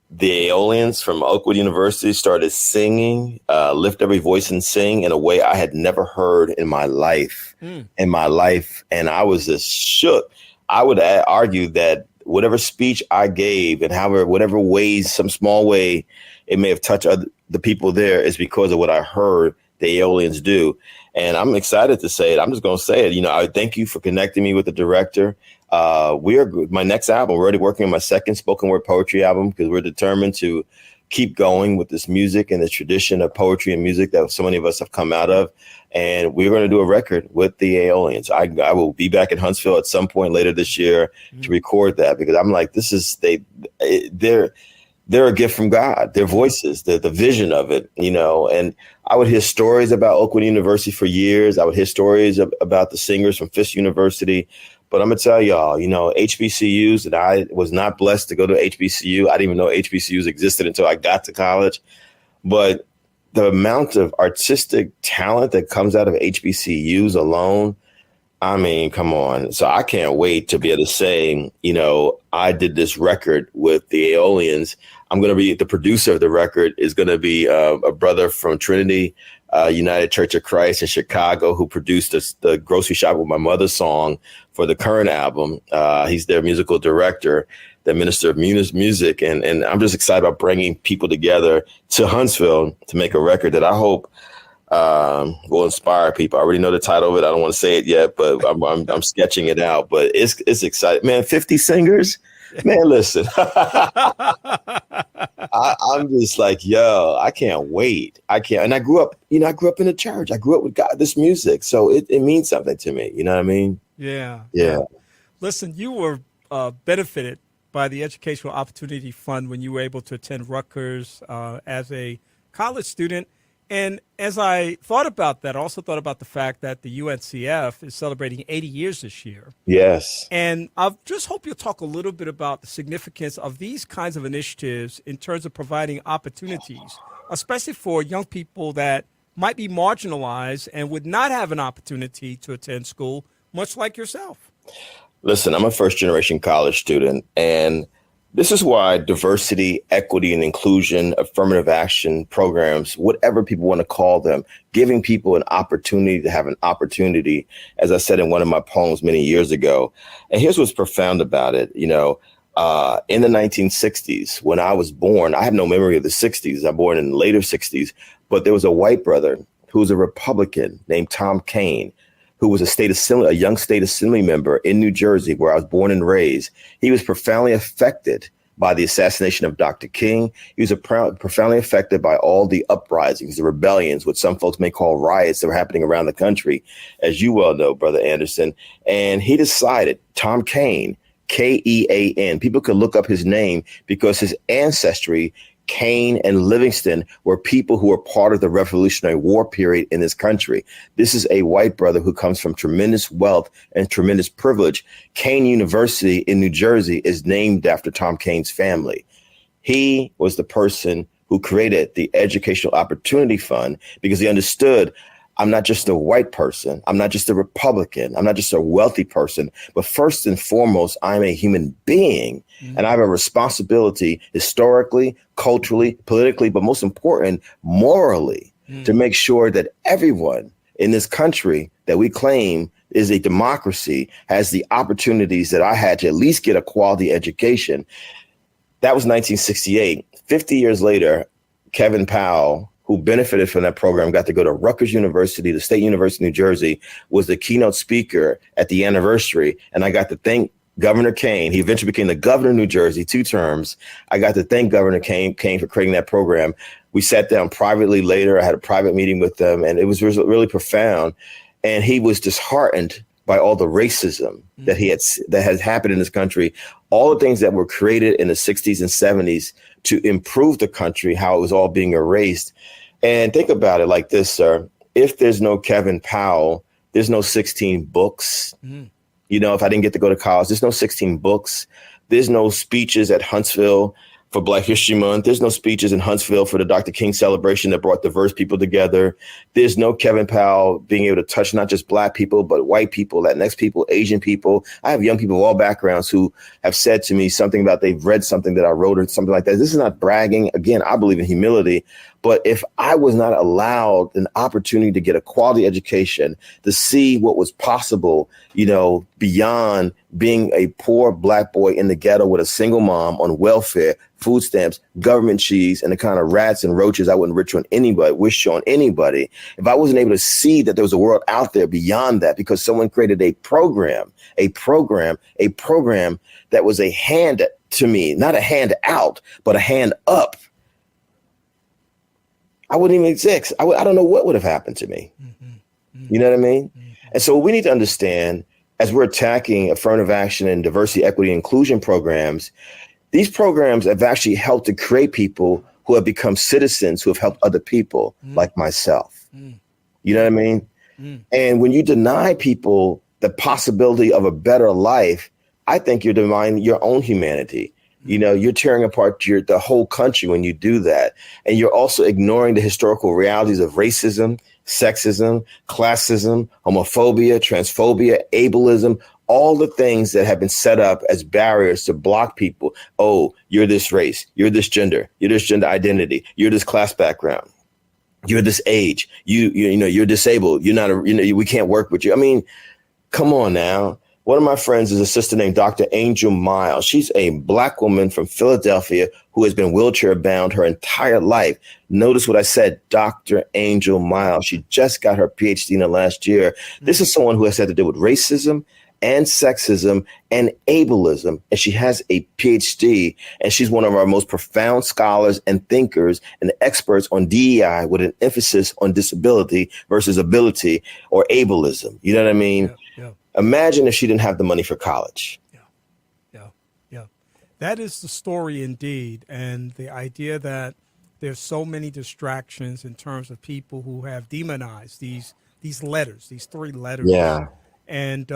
The Aeolians from Oakwood University started singing, Lift Every Voice and Sing, in a way I had never heard in my life. And I was just shook. I would argue that whatever speech I gave and whatever ways, some small way it may have touched the people there, is because of what I heard the Aeolians do. And I'm excited to say it. I'm just going to say it. I thank you for connecting me with the director. My next album, we're already working on my second spoken word poetry album, because we're determined to keep going with this music and the tradition of poetry and music that so many of us have come out of. And we're going to do a record with the Aeolians. I will be back in Huntsville at some point later this year to record that, because I'm like, they're a gift from God. Their voices, the vision of it, and I would hear stories about Oakwood University for years. I would hear stories about the singers from Fisk University. But I'm going to tell y'all, HBCUs, and I was not blessed to go to HBCU. I didn't even know HBCUs existed until I got to college. But the amount of artistic talent that comes out of HBCUs alone, I mean, come on. So I can't wait to be able to say, I did this record with the Aeolians. I'm going to be the producer of the record is going to be a brother from Trinity United Church of Christ in Chicago, who produced the Grocery Shop with My Mother song for the current album. He's their musical director, the minister of music. And I'm just excited about bringing people together to Huntsville to make a record that I hope will inspire people. I already know the title of it. I don't want to say it yet, but I'm sketching it out. But it's exciting, man. 50 singers, man. Listen, I'm just like, yo, I can't wait. And I grew up in the church. I grew up with this music, so it means something to me. You know what I mean? Yeah. Listen, you were benefited by the Educational Opportunity Fund when you were able to attend Rutgers as a college student. And as I thought about that, I also thought about the fact that the UNCF is celebrating 80 years this year. Yes. And I just hope you'll talk a little bit about the significance of these kinds of initiatives in terms of providing opportunities, especially for young people that might be marginalized and would not have an opportunity to attend school, much like yourself. Listen, I'm a first-generation college student, and this is why diversity, equity, and inclusion, affirmative action programs, whatever people want to call them, giving people an opportunity to have an opportunity, as I said in one of my poems many years ago. And here's what's profound about it. In the 1960s, when I was born, I have no memory of the 60s. I'm born in the later 60s, but there was a white brother who was a Republican named Tom Kaine, who was a young state assembly member in New Jersey, where I was born and raised. He was profoundly affected by the assassination of Dr. King. He was profoundly affected by all the uprisings, the rebellions, what some folks may call riots that were happening around the country, as you well know, Brother Anderson. And he decided, Tom Kaine, K-E-A-N, people could look up his name because his ancestry, Kane and Livingston, were people who were part of the Revolutionary War period in this country. This is a white brother who comes from tremendous wealth and tremendous privilege. Kane University in New Jersey is named after Tom Kaine's family. He was the person who created the Educational Opportunity Fund because he understood, I'm not just a white person. I'm not just a Republican. I'm not just a wealthy person. But first and foremost, I'm a human being. And I have a responsibility historically, culturally, politically, but most important, morally, to make sure that everyone in this country that we claim is a democracy has the opportunities that I had to at least get a quality education. That was 1968. 50 years later, Kevin Powell, who benefited from that program, got to go to Rutgers University, the State University of New Jersey, was the keynote speaker at the anniversary. And I got to thank Governor Kane. He eventually became the governor of New Jersey, 2 terms. I got to thank Governor Kane for creating that program. We sat down privately later. I had a private meeting with them, and it was really profound. And he was disheartened by all the racism that has happened in this country, all the things that were created in the 60s and 70s to improve the country, how it was all being erased. And think about it like this, sir. If there's no Kevin Powell, there's no 16 books. You know, if I didn't get to go to college, there's no 16 books. There's no speeches at Huntsville for Black History Month. There's no speeches in Huntsville for the Dr. King celebration that brought diverse people together. There's no Kevin Powell being able to touch not just Black people, but white people, Latinx people, Asian people. I have young people of all backgrounds who have said to me something about they've read something that I wrote or something like that. This is not bragging. Again, I believe in humility. But if I was not allowed an opportunity to get a quality education, to see what was possible, you know, beyond being a poor Black boy in the ghetto with a single mom on welfare, food stamps, government cheese, and the kind of rats and roaches I wouldn't wish on anybody. If I wasn't able to see that there was a world out there beyond that, because someone created a program that was a hand to me, not a hand out, but a hand up, I wouldn't even exist. I don't know what would have happened to me. You know what I mean? And so we need to understand, as we're attacking affirmative action and diversity, equity, inclusion programs, these programs have actually helped to create people who have become citizens who have helped other people like myself. You know what I mean? And when you deny people the possibility of a better life, I think you're denying your own humanity. You know, you're tearing apart the whole country when you do that. And you're also ignoring the historical realities of racism, sexism, classism, homophobia, transphobia, ableism, all the things that have been set up as barriers to block people. Oh, you're this race, you're this gender identity, you're this class background, you're this age, you know, you're disabled, you're not, we can't work with you. I mean, come on now. One of my friends is a sister named Dr. Angel Miles. She's a Black woman from Philadelphia who has been wheelchair bound her entire life. Notice what I said, Dr. Angel Miles. She just got her PhD in the last year. This is someone who has had to deal with racism and sexism and ableism. And she has a PhD, and she's one of our most profound scholars and thinkers and experts on DEI with an emphasis on disability versus ability or ableism. You know what I mean? Yeah. Imagine if she didn't have the money for college. Yeah. That is the story indeed. And the idea that there's so many distractions in terms of people who have demonized these letters, these 3 letters. Yeah. And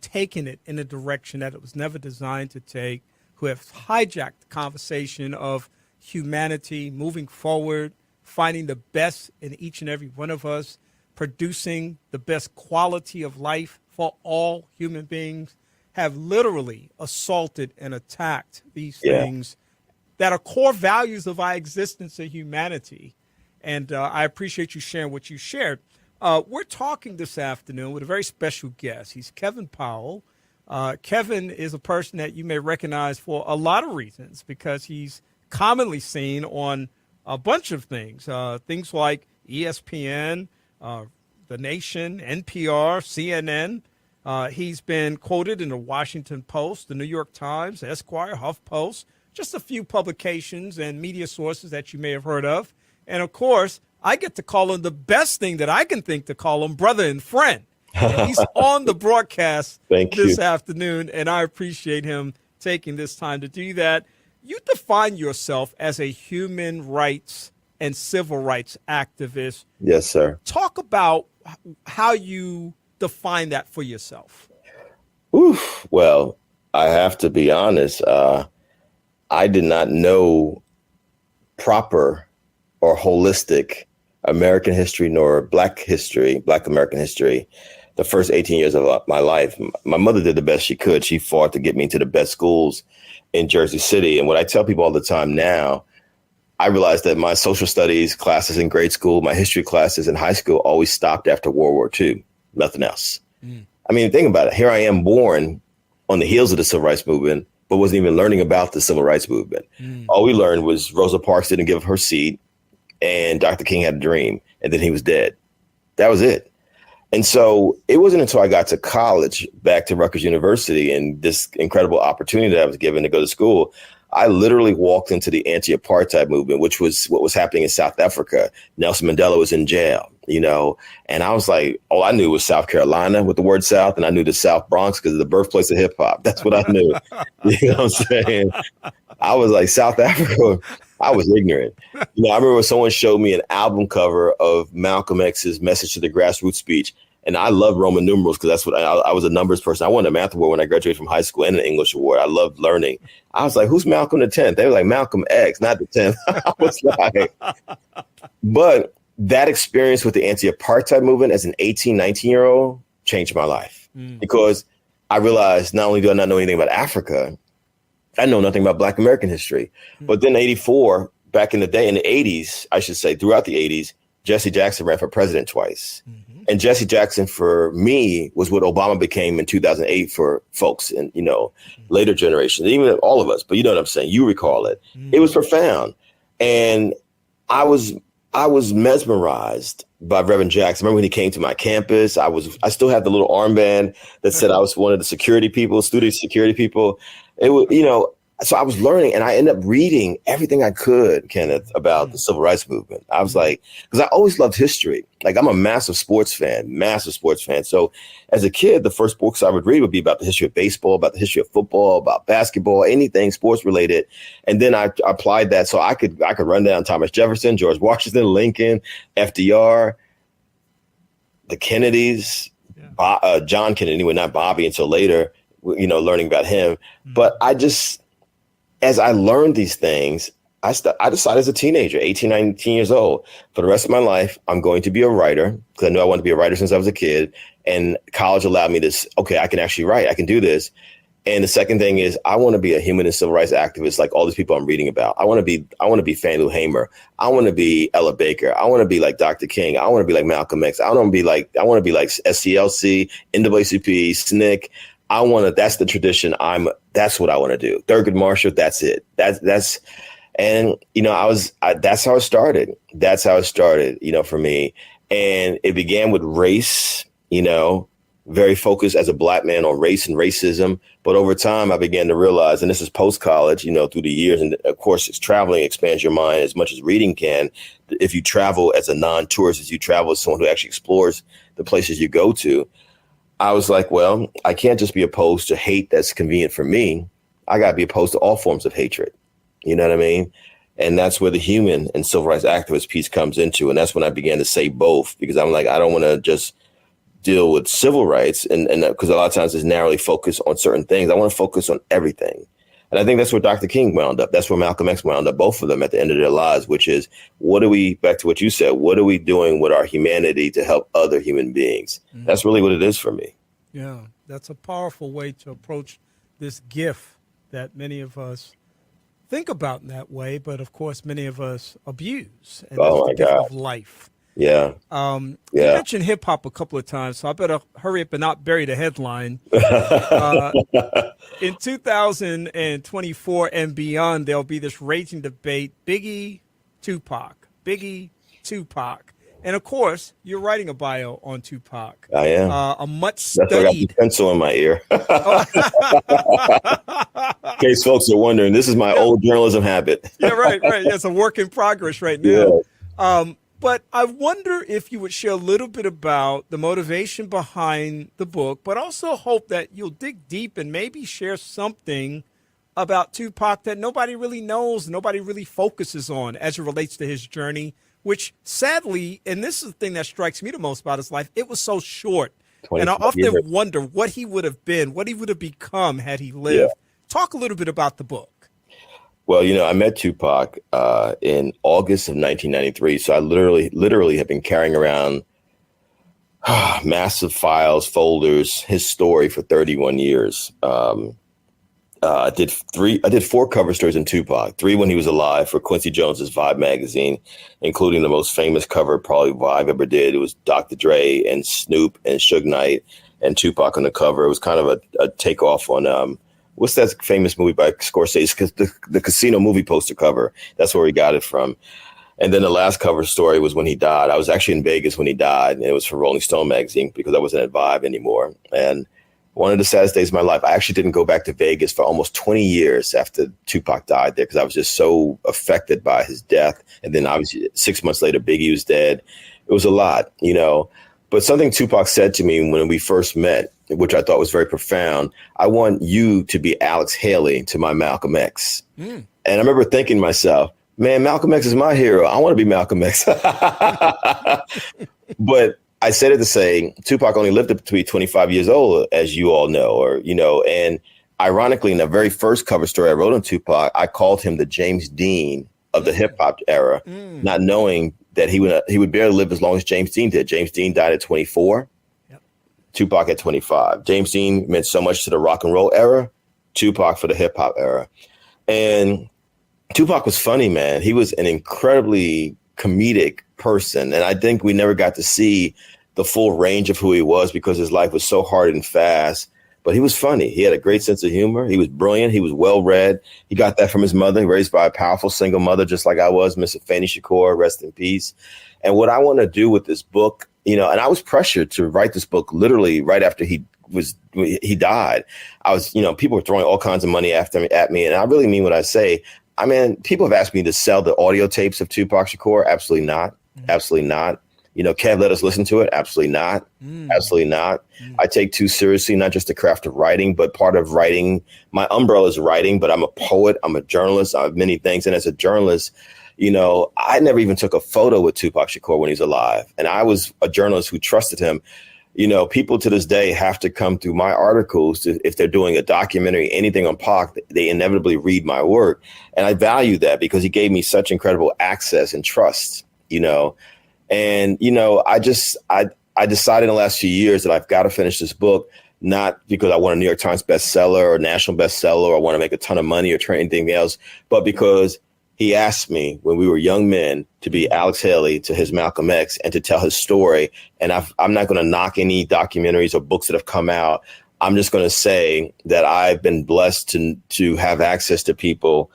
taken it in a direction that it was never designed to take, who have hijacked the conversation of humanity, moving forward, finding the best in each and every one of us, producing the best quality of life for all human beings, have literally assaulted and attacked these things that are core values of our existence and humanity. And I appreciate you sharing what you shared. We're talking this afternoon with a very special guest. He's Kevin Powell. Kevin is a person that you may recognize for a lot of reasons, because he's commonly seen on a bunch of things like ESPN, The Nation, NPR, CNN. He's been quoted in the Washington Post, the New York Times, Esquire, HuffPost, just a few publications and media sources that you may have heard of. And of course, I get to call him the best thing that I can think to call him, brother and friend. And he's on the broadcast this afternoon, and I appreciate him taking this time to do that. You define yourself as a human rights and civil rights activist. Yes, sir. Talk about how you define that for yourself. Oof. Well, I have to be honest. I did not know proper or holistic American history nor Black American history the first 18 years of my life. My mother did the best she could. She fought to get me into the best schools in Jersey City. And what I tell people all the time now, I realized that my social studies classes in grade school, my history classes in high school always stopped after World War II. nothing else. I mean, think about it. Here I am born on the heels of the civil rights movement, but wasn't even learning about the civil rights movement. All we learned was Rosa Parks didn't give up her seat and Dr. King had a dream and then he was dead. That was it. And so it wasn't until I got to college, back to Rutgers University, and this incredible opportunity that I was given to go to school, I literally walked into the anti-apartheid movement, which was what was happening in South Africa. Nelson Mandela was in jail, you know, and I was like, all I knew was South Carolina with the word South, and I knew the South Bronx because of the birthplace of hip hop. That's what I knew. You know what I'm saying? I was like, South Africa, I was ignorant. You know, I remember someone showed me an album cover of Malcolm X's Message to the Grassroots speech. And I love Roman numerals because that's what I was a numbers person. I won a math award when I graduated from high school and an English award. I loved learning. I was like, who's Malcolm the 10th? They were like, Malcolm X, not the 10th. I was like, but that experience with the anti-apartheid movement as an 18, 19-year-old changed my life because I realized not only do I not know anything about Africa, I know nothing about Black American history. But then 84, back in the day, in the 80s, I should say, throughout the 80s, Jesse Jackson ran for president twice. And Jesse Jackson, for me, was what Obama became in 2008 for folks and, you know, later generations, even all of us. But you know what I'm saying? You recall it. It was profound. And I was mesmerized by Reverend Jackson. I remember when he came to my campus, I still had the little armband that said I was one of the security people, student security people. It was, you know, so I was learning and I ended up reading everything I could, Kenneth, about the civil rights movement. I was like, because I always loved history. Like I'm a massive sports fan. So as a kid, the first books I would read would be about the history of baseball, about the history of football, about basketball, anything sports related. And then I applied that so I could run down Thomas Jefferson, George Washington, Lincoln, FDR, the Kennedys, John Kennedy, anyway, not Bobby until later, you know, learning about him. But as I learned these things, I decided as a teenager, 18, 19 years old, for the rest of my life, I'm going to be a writer because I knew I wanted to be a writer since I was a kid. And college allowed me this, okay, I can actually write. I can do this. And the second thing is I want to be a human and civil rights activist like all these people I'm reading about. I want to be Fannie Hamer. I want to be Ella Baker. I want to be like Dr. King. I want to be like Malcolm X. I want to be like SCLC, NAACP, SNCC. That's the tradition. That's what I want to do. Thurgood Marshall. That's it. And, you know, that's how it started. That's how it started, you know, for me. And it began with race, you know, very focused as a Black man on race and racism. But over time, I began to realize, and this is post-college, you know, through the years. And of course, traveling expands your mind as much as reading can. If you travel as a non-tourist, as you travel as someone who actually explores the places you go to, I was like, well, I can't just be opposed to hate that's convenient for me. I got to be opposed to all forms of hatred. You know what I mean? And that's where the human and civil rights activist piece comes into. And that's when I began to say both, because I'm like, I don't want to just deal with civil rights and because a lot of times it's narrowly focused on certain things. I want to focus on everything. And I think that's where Dr. King wound up. That's where Malcolm X wound up, both of them at the end of their lives, which is back to what you said, what are we doing with our humanity to help other human beings? That's really what it is for me. Yeah, that's a powerful way to approach this gift that many of us think about in that way, but of course, many of us abuse. And that's the gift of life. Yeah. You mentioned hip hop a couple of times, so I better hurry up and not bury the headline. In 2024 and beyond, there'll be this raging debate, Biggie, Tupac. And of course, you're writing a bio on Tupac. I am. A much That's why I got the pencil in my ear. In case folks are wondering, this is my old journalism habit. Yeah, right. It's a work in progress right now. Yeah. But I wonder if you would share a little bit about the motivation behind the book, but also hope that you'll dig deep and maybe share something about Tupac that nobody really knows, nobody really focuses on as it relates to his journey, which sadly, and this is the thing that strikes me the most about his life, it was so short. And I often wonder what he would have been, what he would have become had he lived. Yeah. Talk a little bit about the book. Well, you know, I met Tupac in August of 1993. So I literally have been carrying around massive files, folders, his story for 31 years. I did 4 cover stories in Tupac, 3 when he was alive for Quincy Jones's Vibe magazine, including the most famous cover probably Vibe ever did. It was Dr. Dre and Snoop and Suge Knight and Tupac on the cover. It was kind of a takeoff on what's that famous movie by Scorsese? Because the Casino movie poster cover. That's where he got it from. And then the last cover story was when he died. I was actually in Vegas when he died, and it was for Rolling Stone magazine because I wasn't at Vibe anymore. And one of the saddest days of my life, I actually didn't go back to Vegas for almost 20 years after Tupac died there because I was just so affected by his death. And then obviously 6 months later, Biggie was dead. It was a lot, you know. But something Tupac said to me when we first met, which I thought was very profound, I want you to be Alex Haley to my Malcolm X. And I remember thinking to myself, man, Malcolm X is my hero. I want to be Malcolm X. But I said it to say Tupac only lived up to be 25 years old, as you all know, or, you know, and ironically, in the very first cover story I wrote on Tupac, I called him the James Dean of the hip hop era, not knowing that he would barely live as long as James Dean did. James Dean died at 24. Yep. Tupac at 25. James Dean meant so much to the rock and roll era, Tupac for the hip hop era. And Tupac was funny, man. He was an incredibly comedic person. And I think we never got to see the full range of who he was because his life was so hard and fast. But he was funny. He had a great sense of humor. He was brilliant. He was well-read. He got that from his mother, raised by a powerful single mother, just like I was, Miss Fanny Shakur, rest in peace. And what I want to do with this book, you know, and I was pressured to write this book literally right after he died. I was, you know, people were throwing all kinds of money at me. And I really mean what I say. I mean, people have asked me to sell the audio tapes of Tupac Shakur. Absolutely not. Absolutely not. You know, Kev, let us listen to it. Absolutely not. Absolutely not. I take too seriously, not just the craft of writing, but part of writing. My umbrella is writing, but I'm a poet. I'm a journalist. I have many things. And as a journalist, you know, I never even took a photo with Tupac Shakur when he's alive. And I was a journalist who trusted him. You know, people to this day have to come through my articles if they're doing a documentary, anything on Pac, they inevitably read my work. And I value that because he gave me such incredible access and trust, you know. And, you know, I decided in the last few years that I've got to finish this book, not because I want a New York Times bestseller or national bestseller or I want to make a ton of money or turn anything else, but because he asked me when we were young men to be Alex Haley to his Malcolm X and to tell his story. And I'm not going to knock any documentaries or books that have come out. I'm just going to say that I've been blessed to have access to people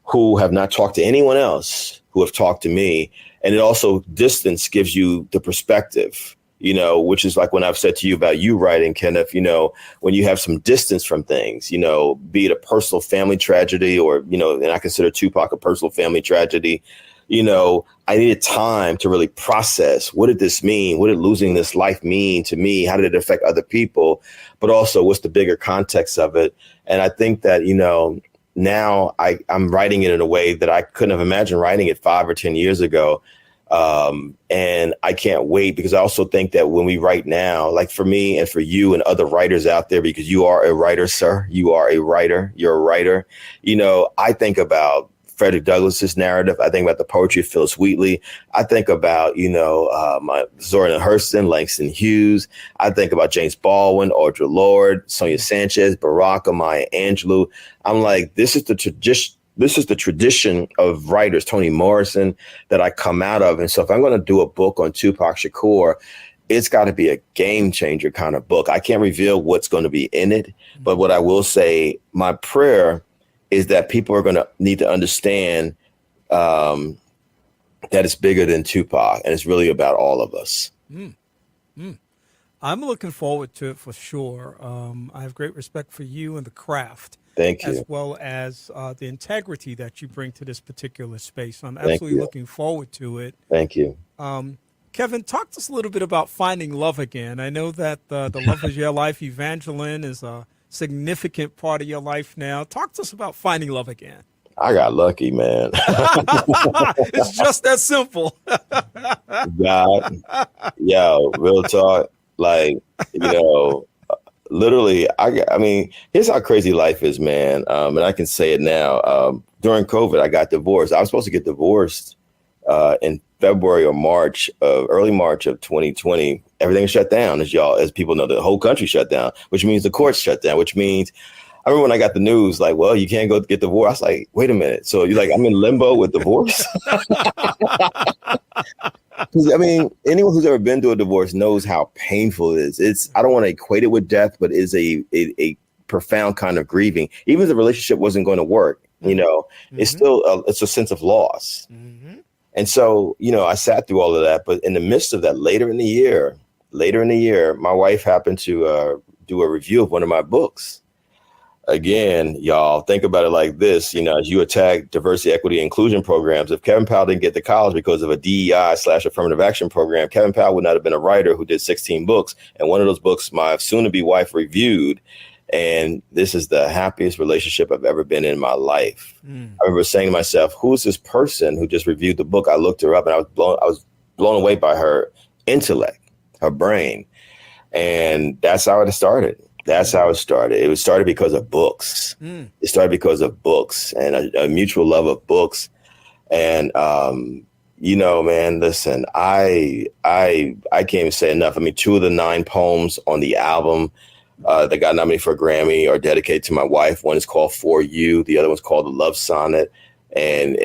who have not talked to anyone else, who have talked to me. And it also, distance gives you the perspective, you know, which is like when I've said to you about you writing, Kenneth, you know, when you have some distance from things, you know, be it a personal family tragedy or, you know, and I consider Tupac a personal family tragedy, you know, I needed time to really process what did this mean? What did losing this life mean to me? How did it affect other people? But also what's the bigger context of it? And I think that, you know, now I'm writing it in a way that I couldn't have imagined writing it 5 or 10 years ago. And I can't wait because I also think that when we write now, like for me and for you and other writers out there, because you are a writer, sir, you are a writer, you're a writer. You know, I think about Frederick Douglass's narrative. I think about the poetry of Phyllis Wheatley. I think about, you know, Zora Neale Hurston, Langston Hughes. I think about James Baldwin, Audre Lorde, Sonia Sanchez, Baraka, Maya Angelou. I'm like, this is the tradition. This is the tradition of writers, Toni Morrison, that I come out of. And so if I'm going to do a book on Tupac Shakur, it's got to be a game changer kind of book. I can't reveal what's going to be in it. But what I will say, my prayer is that people are going to need to understand that it's bigger than Tupac and it's really about all of us. I'm looking forward to it for sure. I have great respect for you and the craft. Thank you. As well as the integrity that you bring to this particular space. I'm absolutely looking forward to it. Thank you. Kevin, talk to us a little bit about finding love again. I know that the Love of Your Life, Evangeline, is a significant part of your life now. Talk to us about finding love again. I got lucky, man. It's just that simple. God, yo, real talk. Like, you know, literally, I mean, here's how crazy life is, man. And I can say it now. During COVID, I got divorced. I was supposed to get divorced in February or March, early March of 2020. Everything shut down, as people know. The whole country shut down, which means the courts shut down, which means I remember when I got the news, like, well, you can't go get divorced. I was like, wait a minute. So you're like, I'm in limbo with divorce? Because I mean, anyone who's ever been through a divorce knows how painful it is. I don't want to equate it with death, but it's a profound kind of grieving. Even if the relationship wasn't going to work, it's still it's a sense of loss. And so, I sat through all of that. But in the midst of that, later in the year, my wife happened to do a review of one of my books. Again, y'all, think about it like this, as you attack diversity, equity, inclusion programs, if Kevin Powell didn't get to college because of a DEI/affirmative action program, Kevin Powell would not have been a writer who did 16 books. And one of those books, my soon-to-be wife reviewed. And this is the happiest relationship I've ever been in my life. I remember saying to myself, who is this person who just reviewed the book? I looked her up and I was blown away by her intellect, her brain. And that's how it started. That's how it started. It was started because of books. It started because of books and a mutual love of books. And, man, listen, I can't even say enough. I mean, 2 of the 9 poems on the album that got nominated for a Grammy are dedicated to my wife. One is called For You. The other one's called The Love Sonnet. And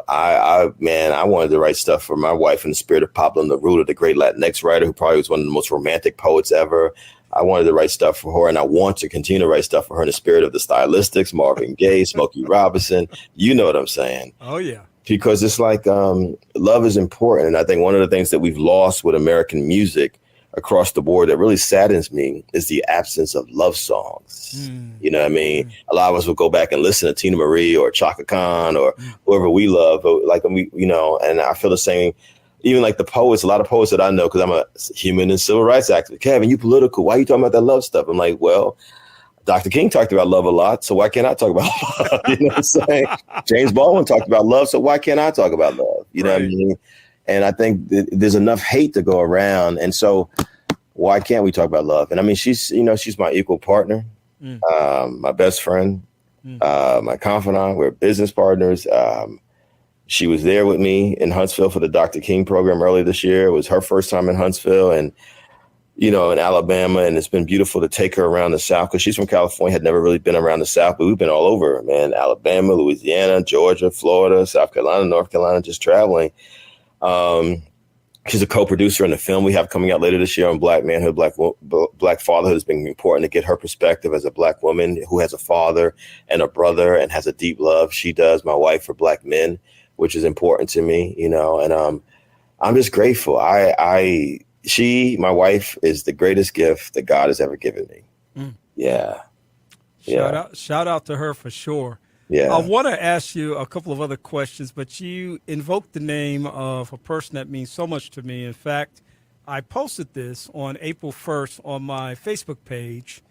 I wanted to write stuff for my wife in the spirit of Pablo Neruda, the great Latinx writer who probably was one of the most romantic poets ever. I wanted to write stuff for her, and I want to continue to write stuff for her in the spirit of the Stylistics, Marvin Gaye, Smokey Robinson. You know what I'm saying? Oh, yeah. Because it's like love is important. And I think one of the things that we've lost with American music across the board that really saddens me is the absence of love songs. You know what I mean? A lot of us will go back and listen to Tina Marie or Chaka Khan or whoever we love. Like, and I feel the same. Even like the poets, a lot of poets that I know, because I'm a human and civil rights activist. Kevin, you political. Why are you talking about that love stuff? I'm like, well, Dr. King talked about love a lot, so why can't I talk about love? You know what I'm saying? James Baldwin talked about love, so why can't I talk about love? You know what I mean? And I think there's enough hate to go around. And so why can't we talk about love? And I mean, she's my equal partner, my best friend, my confidant. We're business partners. She was there with me in Huntsville for the Dr. King program earlier this year. It was her first time in Huntsville and, in Alabama. And it's been beautiful to take her around the South because she's from California, had never really been around the South, but we've been all over, man. Alabama, Louisiana, Georgia, Florida, South Carolina, North Carolina, just traveling. She's a co-producer in the film we have coming out later this year on Black manhood, Black fatherhood. Has been important to get her perspective as a Black woman who has a father and a brother and has a deep love. She does, my wife, for Black men, which is important to me, and I'm just grateful. My wife is the greatest gift that God has ever given me. Yeah. Shout out to her for sure. Yeah. I want to ask you a couple of other questions, but you invoked the name of a person that means so much to me. In fact, I posted this on April 1st on my Facebook page.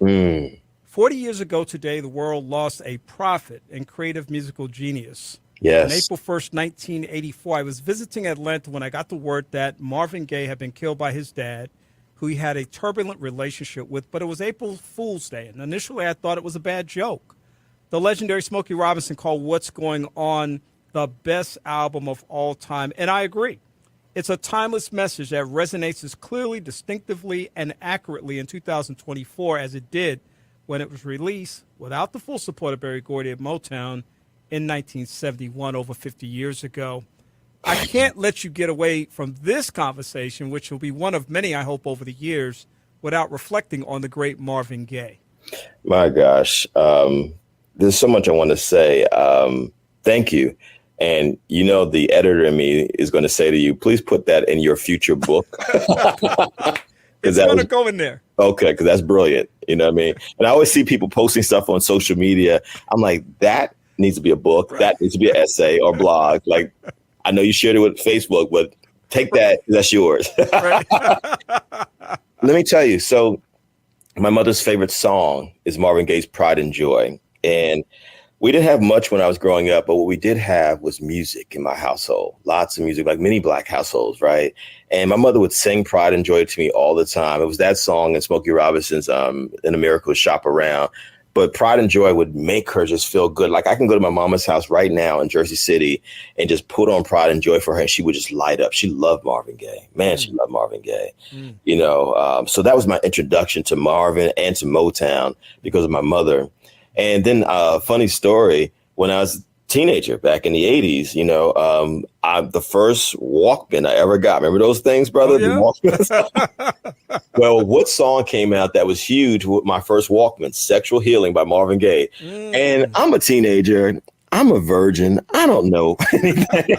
40 years ago today, the world lost a prophet and creative musical genius. Yes. On April 1st, 1984, I was visiting Atlanta when I got the word that Marvin Gaye had been killed by his dad, who he had a turbulent relationship with, but it was April Fool's Day. And initially, I thought it was a bad joke. The legendary Smokey Robinson called What's Going On the best album of all time, and I agree. It's a timeless message that resonates as clearly, distinctively, and accurately in 2024 as it did when it was released without the full support of Berry Gordy at Motown in 1971, over 50 years ago. I can't let you get away from this conversation, which will be one of many, I hope, over the years, without reflecting on the great Marvin Gaye. My gosh. There's so much I want to say. Thank you. And, the editor in me is going to say to you, please put that in your future book. It's going to go in there. Okay, because that's brilliant. You know what I mean? And I always see people posting stuff on social media. I'm like, that needs to be a book. Right. That needs to be an essay or blog. Like, I know you shared it with Facebook, but take that. That's yours. Right. Let me tell you. So my mother's favorite song is Marvin Gaye's Pride and Joy. And we didn't have much when I was growing up, but what we did have was music in my household. Lots of music, like many Black households, right? And my mother would sing Pride and Joy to me all the time. It was that song and Smokey Robinson's In America Shop Around. But Pride and Joy would make her just feel good. Like I can go to my mama's house right now in Jersey City and just put on Pride and Joy for her, and she would just light up. She loved Marvin Gaye. Man, she loved Marvin Gaye. So that was my introduction to Marvin and to Motown because of my mother. And then funny story, when I was a teenager back in the 80s, the first Walkman I ever got. Remember those things, brother? Oh, yeah? The Walkmans? Well, what song came out that was huge with my first Walkman? Sexual Healing by Marvin Gaye. And I'm a teenager. I'm a virgin. I don't know anything.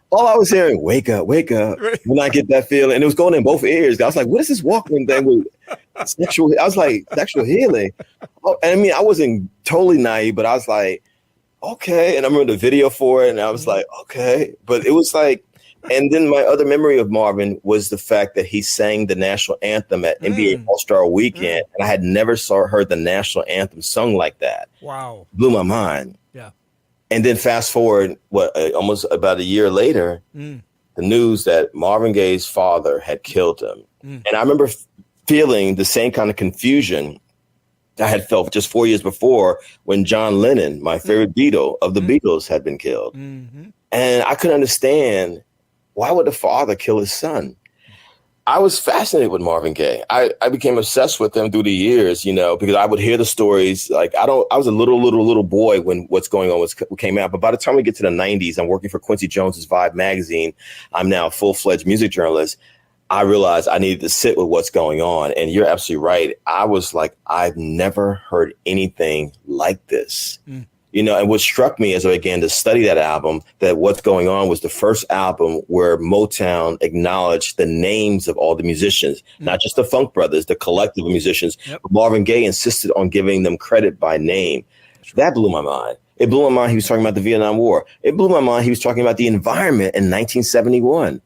All I was hearing, wake up, when I get that feeling. And it was going in both ears. I was like, what is this Walkman thing with sexual? I was like, sexual healing. Oh, and I mean, I wasn't totally naive, but I was like, okay. And I remember the video for it. And I was like, okay. But it was like, and then my other memory of Marvin was the fact that he sang the national anthem at NBA All-Star Weekend. And I had never heard the national anthem sung like that. Wow. Blew my mind. Yeah. And then fast forward, almost about a year later, the news that Marvin Gaye's father had killed him. And I remember feeling the same kind of confusion I had felt just 4 years before when John Lennon, my favorite Beatle of the Beatles, had been killed. And I couldn't understand, why would the father kill his son? I was fascinated with Marvin Gaye. I became obsessed with him through the years, because I would hear the stories. Like I was a little boy when What's Going On came out. But by the time we get to the 90s, I'm working for Quincy Jones's Vibe magazine. I'm now a full-fledged music journalist. I realized I needed to sit with what's going on. And you're absolutely right. I was like, I've never heard anything like this. And what struck me as I began to study that album, that What's Going On was the first album where Motown acknowledged the names of all the musicians, not just the Funk Brothers, the collective of musicians. But Marvin Gaye insisted on giving them credit by name. That blew my mind. It blew my mind he was talking about the Vietnam War. It blew my mind he was talking about the environment in 1971.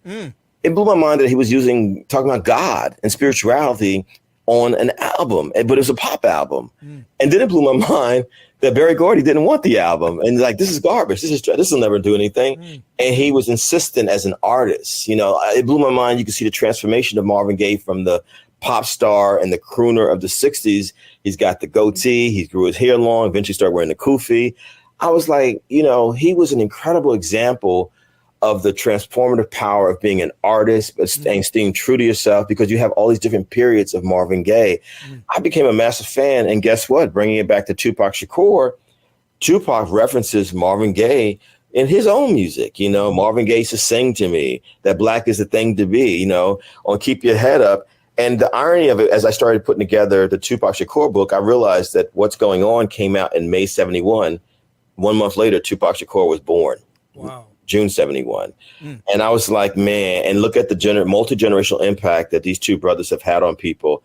It blew my mind that he was talking about God and spirituality on an album, but it was a pop album. And then it blew my mind that Berry Gordy didn't want the album and like, this is garbage. This will never do anything. And he was insistent as an artist. It blew my mind. You can see the transformation of Marvin Gaye from the pop star and the crooner of the 60s. He's got the goatee. He grew his hair long, eventually started wearing the kufi. I was like, he was an incredible example of the transformative power of being an artist, but staying true to yourself, because you have all these different periods of Marvin Gaye. I became a massive fan. And guess what? Bringing it back to Tupac Shakur, Tupac references Marvin Gaye in his own music. Marvin Gaye used to sing to me that black is the thing to be, on Keep Your Head Up. And the irony of it, as I started putting together the Tupac Shakur book, I realized that What's Going On came out in May 71. 1 month later, Tupac Shakur was born. Wow. June 71. And I was like, man, and look at the multi-generational impact that these two brothers have had on people.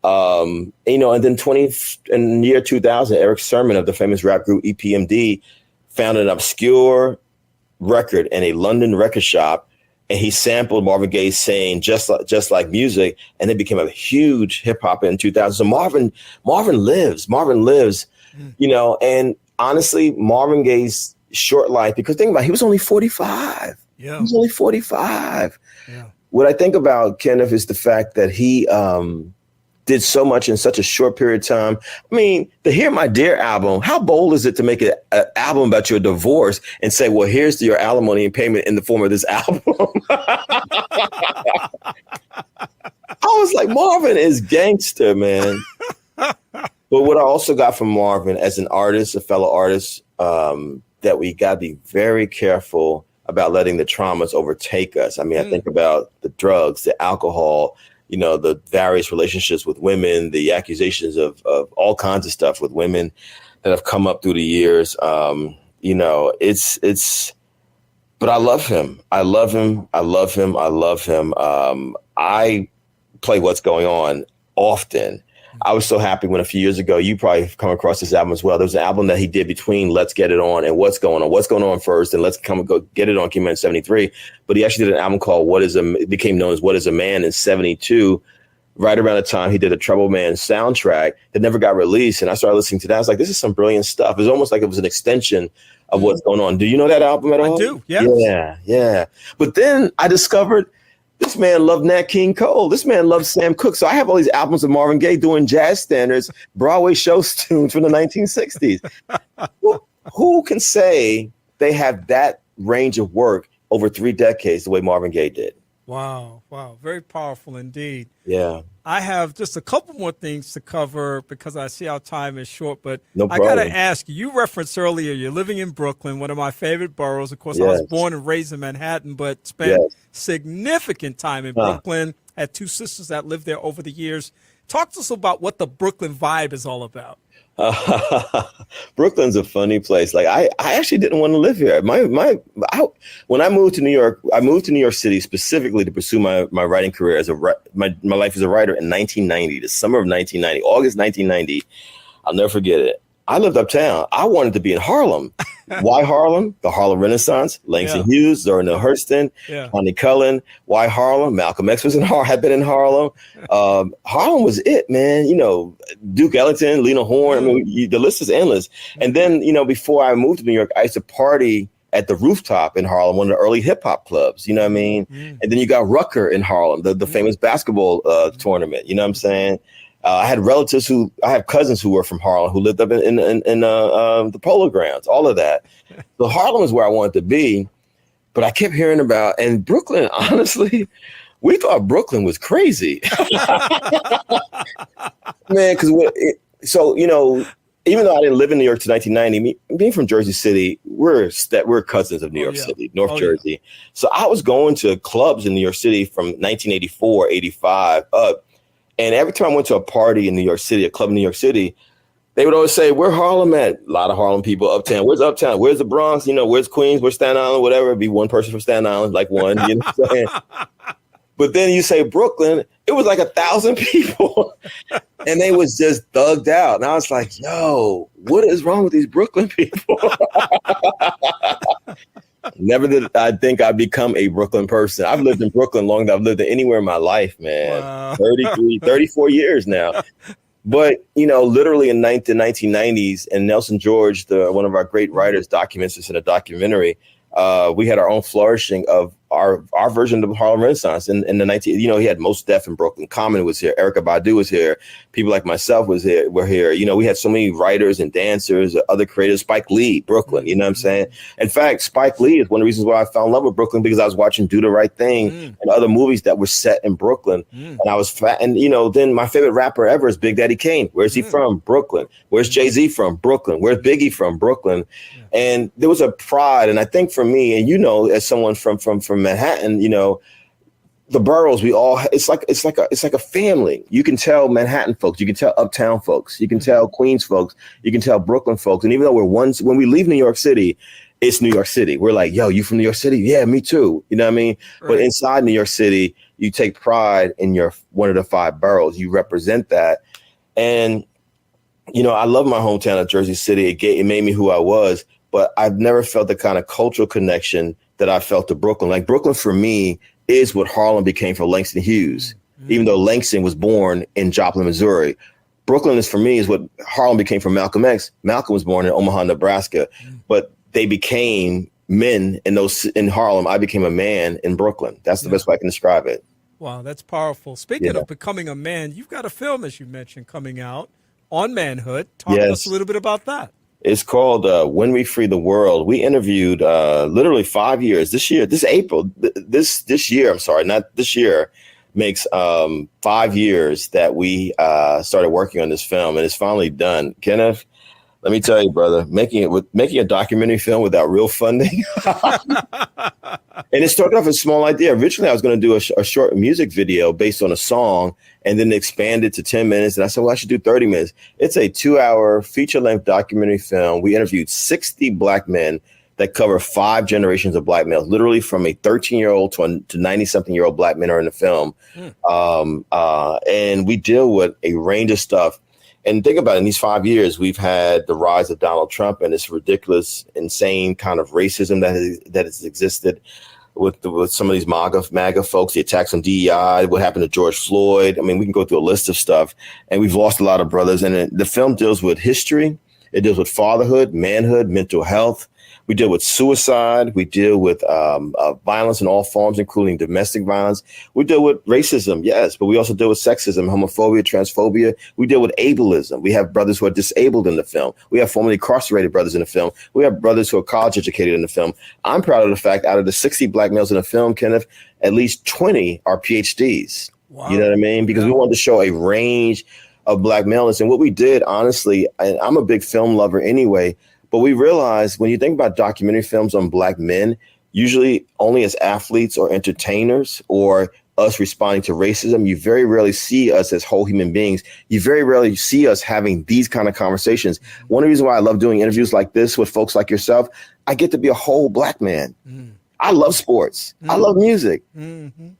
And then in the year 2000, Eric Sermon of the famous rap group EPMD found an obscure record in a London record shop, and he sampled Marvin Gaye saying just like music, and it became a huge hip hop in 2000. So Marvin lives, and honestly, Marvin Gaye's short life, because think about it, he was only 45. Yeah. He was only 45. Yeah. What I think about Kenneth is the fact that he did so much in such a short period of time. I mean, the Hear My Dear album, how bold is it to make an album about your divorce and say, well, here's your alimony and payment in the form of this album? I was like, Marvin is gangster, man. But what I also got from Marvin as an artist, a fellow artist, that we got to be very careful about letting the traumas overtake us. I mean, I think about the drugs, the alcohol, the various relationships with women, the accusations of all kinds of stuff with women that have come up through the years. But I love him. I play What's Going On often. I was so happy when a few years ago, you probably have come across this album as well. There was an album that he did between Let's Get It On and What's Going On. What's Going On first, and Let's Go Get It On came out in 73. But he actually did an album called it became known as What Is a Man in 72. Right around the time he did a Trouble Man soundtrack that never got released. And I started listening to that. I was like, this is some brilliant stuff. It was almost like it was an extension of What's Going On. Do you know that album at all? I do, yes. Yeah. But then I discovered this man loved Nat King Cole. This man loved Sam Cooke. So I have all these albums of Marvin Gaye doing jazz standards, Broadway show tunes from the 1960s. Who can say they have that range of work over 3 decades the way Marvin Gaye did? Wow. Very powerful indeed. Yeah. I have just a couple more things to cover because I see our time is short, but No I got problem. to ask you referenced earlier, you're living in Brooklyn, one of my favorite boroughs. Of course, I was Yes. born and raised in Manhattan, but spent Yes. significant time in Huh. Brooklyn. Had two sisters that lived there over the years. Talk to us about what the Brooklyn vibe is all about. Brooklyn's a funny place. Like I actually didn't want to live here. When I moved to New York, I moved to New York City specifically to pursue my writing career as my life as a writer in 1990, the summer of 1990, August 1990. I'll never forget it. I lived uptown. I wanted to be in Harlem. Why Harlem? The Harlem Renaissance, Langston Hughes, Zora Neale Hurston, Connie Cullen. Why Harlem? Malcolm X was had been in Harlem. Harlem was it, man. You know, Duke Ellington, Lena Horne. I mean, the list is endless. And then, you know, before I moved to New York, I used to party at the Rooftop in Harlem, one of the early hip hop clubs. You know what I mean? And then you got Rucker in Harlem, the famous basketball tournament. You know what I'm saying? I had cousins who were from Harlem who lived up in the Polo Grounds, all of that. So Harlem is where I wanted to be, but I kept hearing about, and Brooklyn, honestly, we thought Brooklyn was crazy. Man, because you know, even though I didn't live in New York to 1990, being from Jersey City, we're cousins of New York City, North Jersey. Yeah. So I was going to clubs in New York City from 1984, 85 up. And every time I went to a party in New York City, a club in New York City, they would always say, "Where Harlem at?" A lot of Harlem people uptown. Where's uptown? Where's the Bronx? You know, where's Queens? Where's Staten Island? Whatever. It'd be one person from Staten Island, like one. You know what I'm saying? But then you say Brooklyn, it was like 1,000 people, and they was just thugged out. And I was like, "Yo, what is wrong with these Brooklyn people?" Never did I think I'd become a Brooklyn person. I've lived in Brooklyn longer than I've lived anywhere in my life, man. Wow. 34 years now. But, you know, literally in the 1990s, and Nelson George, one of our great writers, documents this in a documentary. We had our own flourishing of our version of the Harlem Renaissance in the 19. You know, he had Mos Def in Brooklyn. Common was here. Erykah Badu was here. People like myself were here. You know, we had so many writers and dancers, other creators. Spike Lee, Brooklyn. You know what I'm saying? In fact, Spike Lee is one of the reasons why I fell in love with Brooklyn, because I was watching Do the Right Thing and other movies that were set in Brooklyn. And I was fat. And, you know, then my favorite rapper ever is Big Daddy Kane. Where's he from? Brooklyn. Where's Jay-Z from? Brooklyn. Where's Biggie from? Brooklyn. And there was a pride. And I think for me, and, you know, as someone from Manhattan, you know, the boroughs, it's like a family. You can tell Manhattan folks, you can tell uptown folks, you can tell Queens folks, you can tell Brooklyn folks. And even though when we leave New York City, it's New York City. We're like, yo, you from New York City? Yeah, me too. You know what I mean? Right. But inside New York City, you take pride in your one of the 5 boroughs. You represent that. And, you know, I love my hometown of Jersey City. It made me who I was, but I've never felt the kind of cultural connection that I felt to Brooklyn. Like Brooklyn for me is what Harlem became for Langston Hughes, even though Langston was born in Joplin, Missouri. Brooklyn is what Harlem became for Malcolm X. Malcolm was born in Omaha, Nebraska, but they became men in Harlem. I became a man in Brooklyn. That's the best way I can describe it. Wow, that's powerful. Speaking of becoming a man, you've got a film, as you mentioned, coming out on manhood. Talk to us a little bit about that. It's called When We Free the World. We interviewed literally 5 years. This year makes 5 years that we started working on this film, and it's finally done. Kenneth, let me tell you, brother, making a documentary film without real funding. And it started off as a small idea. Originally, I was going to do a short music video based on a song, and then expanded to 10 minutes. And I said, well, I should do 30 minutes. It's a 2-hour feature-length documentary film. We interviewed 60 Black men that cover 5 generations of Black males, literally from a 13-year-old to 90-something-year-old Black men are in the film. And we deal with a range of stuff. And think about it, in these 5 years, we've had the rise of Donald Trump and this ridiculous, insane kind of racism that has existed with some of these MAGA folks, the attacks on DEI, what happened to George Floyd. I mean, we can go through a list of stuff, and we've lost a lot of brothers. And the film deals with history. It deals with fatherhood, manhood, mental health. We deal with suicide. We deal with violence in all forms, including domestic violence. We deal with racism, yes, but we also deal with sexism, homophobia, transphobia. We deal with ableism. We have brothers who are disabled in the film. We have formerly incarcerated brothers in the film. We have brothers who are college educated in the film. I'm proud of the fact out of the 60 Black males in the film, Kenneth, at least 20 are PhDs. Wow. You know what I mean? Because we wanted to show a range of Black maleness. And what we did, honestly, and I'm a big film lover anyway, but we realized when you think about documentary films on Black men, usually only as athletes or entertainers or us responding to racism, you very rarely see us as whole human beings. You very rarely see us having these kind of conversations. One of the reasons why I love doing interviews like this with folks like yourself, I get to be a whole Black man. I love sports. I love music,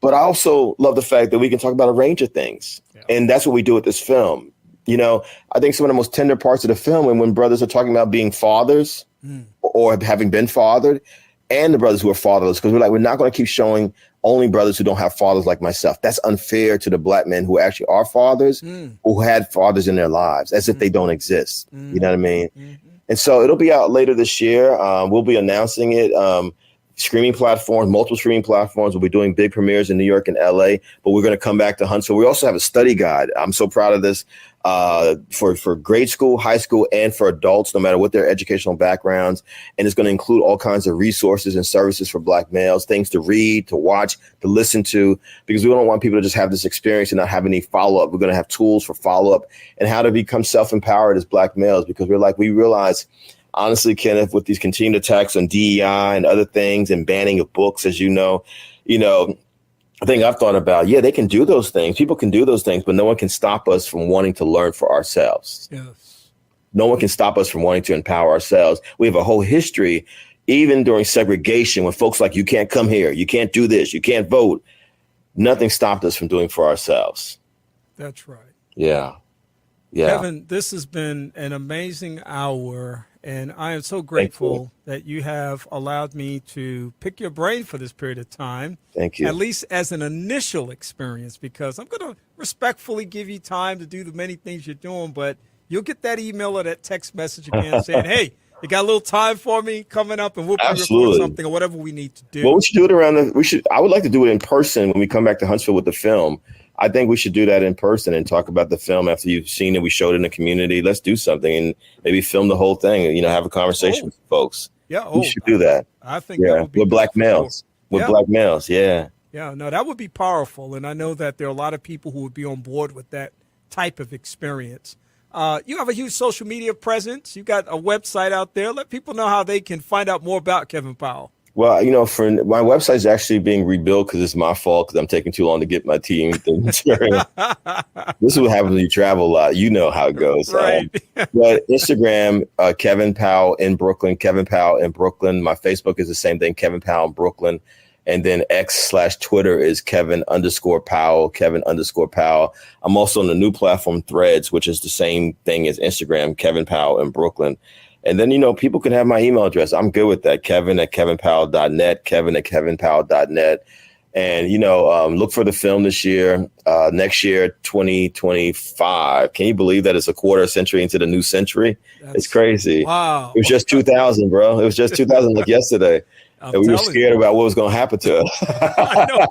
but I also love the fact that we can talk about a range of things. Yeah. And that's what we do with this film. You know, I think some of the most tender parts of the film, and when brothers are talking about being fathers or having been fathered, and the brothers who are fatherless, because we're not going to keep showing only brothers who don't have fathers like myself. That's unfair to the Black men who actually are fathers, who had fathers in their lives, as if they don't exist. You know what I mean? And so it'll be out later this year. We'll be announcing it. Streaming platforms, multiple streaming platforms. We'll be doing big premieres in New York and LA, but we're going to come back to Huntsville. We also have a study guide. I'm so proud of this for grade school, high school, and for adults, no matter what their educational backgrounds. And it's going to include all kinds of resources and services for Black males, things to read, to watch, to listen to, because we don't want people to just have this experience and not have any follow-up. We're going to have tools for follow-up and how to become self-empowered as Black males, because we realize, honestly, Kenneth, with these continued attacks on DEI and other things and banning of books, as you know, I think I've thought about, they can do those things. People can do those things, but no one can stop us from wanting to learn for ourselves. Yes. No one can stop us from wanting to empower ourselves. We have a whole history, even during segregation, when folks like, you can't come here, you can't do this, you can't vote. Nothing stopped us from doing for ourselves. That's right. Yeah. Yeah. Kevin, this has been an amazing hour, and I am so grateful that you have allowed me to pick your brain for this period of time. Thank you. At least as an initial experience, because I'm going to respectfully give you time to do the many things you're doing, but you'll get that email or that text message again saying, hey, you got a little time for me coming up, and we'll be recording something or whatever we need to do. Well, we should do it I would like to do it in person when we come back to Huntsville with the film. I think we should do that in person and talk about the film after you've seen it. We showed it in the community. Let's do something and maybe film the whole thing and, have a conversation with folks. Yeah. We should do that. I think that would be with Black males. With Black males. Yeah. Yeah. No, that would be powerful. And I know that there are a lot of people who would be on board with that type of experience. You have a huge social media presence. You got a website out there. Let people know how they can find out more about Kevin Powell. Well, for my website is actually being rebuilt because it's my fault because I'm taking too long to get my team things. This is what happens when you travel a lot. You know how it goes. Right. But Instagram, Kevin Powell in Brooklyn, Kevin Powell in Brooklyn. My Facebook is the same thing, Kevin Powell in Brooklyn. And then X/Twitter is Kevin_Powell, Kevin_Powell. I'm also on the new platform Threads, which is the same thing as Instagram, Kevin Powell in Brooklyn. And then, people can have my email address. I'm good with that. Kevin@kevinpowell.net, Kevin@kevinpowell.net. And, look for the film this year, next year, 2025. Can you believe that it's a quarter century into the new century? It's crazy. Wow. It was just 2000, bro. It was just 2000 like yesterday. And we were scared about what was going to happen to us. I know.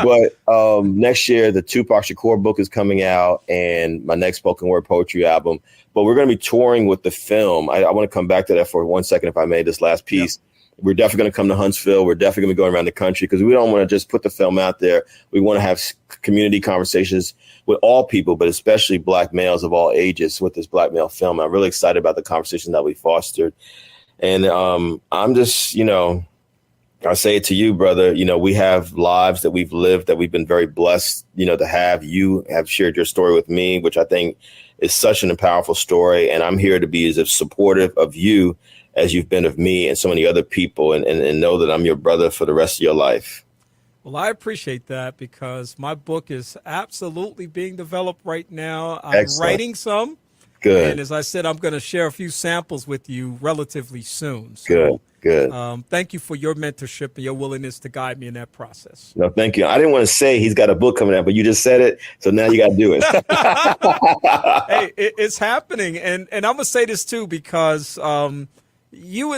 But next year, the Tupac Shakur book is coming out and my next spoken word poetry album. But we're going to be touring with the film. I want to come back to that for 1 second, if I may, this last piece. We're definitely going to come to Huntsville. We're definitely going to be going around the country because we don't want to just put the film out there. We want to have community conversations with all people, but especially Black males of all ages with this Black male film. I'm really excited about the conversation that we fostered. And I'm just, I say it to you, brother, we have lives that we've lived that we've been very blessed, to have. You have shared your story with me, which I think is such an powerful story. And I'm here to be as supportive of you as you've been of me and so many other people and know that I'm your brother for the rest of your life. Well, I appreciate that because my book is absolutely being developed right now. I'm Excellent. Writing some. Good. And as I said, I'm going to share a few samples with you relatively soon. So, Good. Thank you for your mentorship and your willingness to guide me in that process. No, thank you. I didn't want to say he's got a book coming out, but you just said it. So now you got to do it. Hey, it's happening. And I'm going to say this, too, because you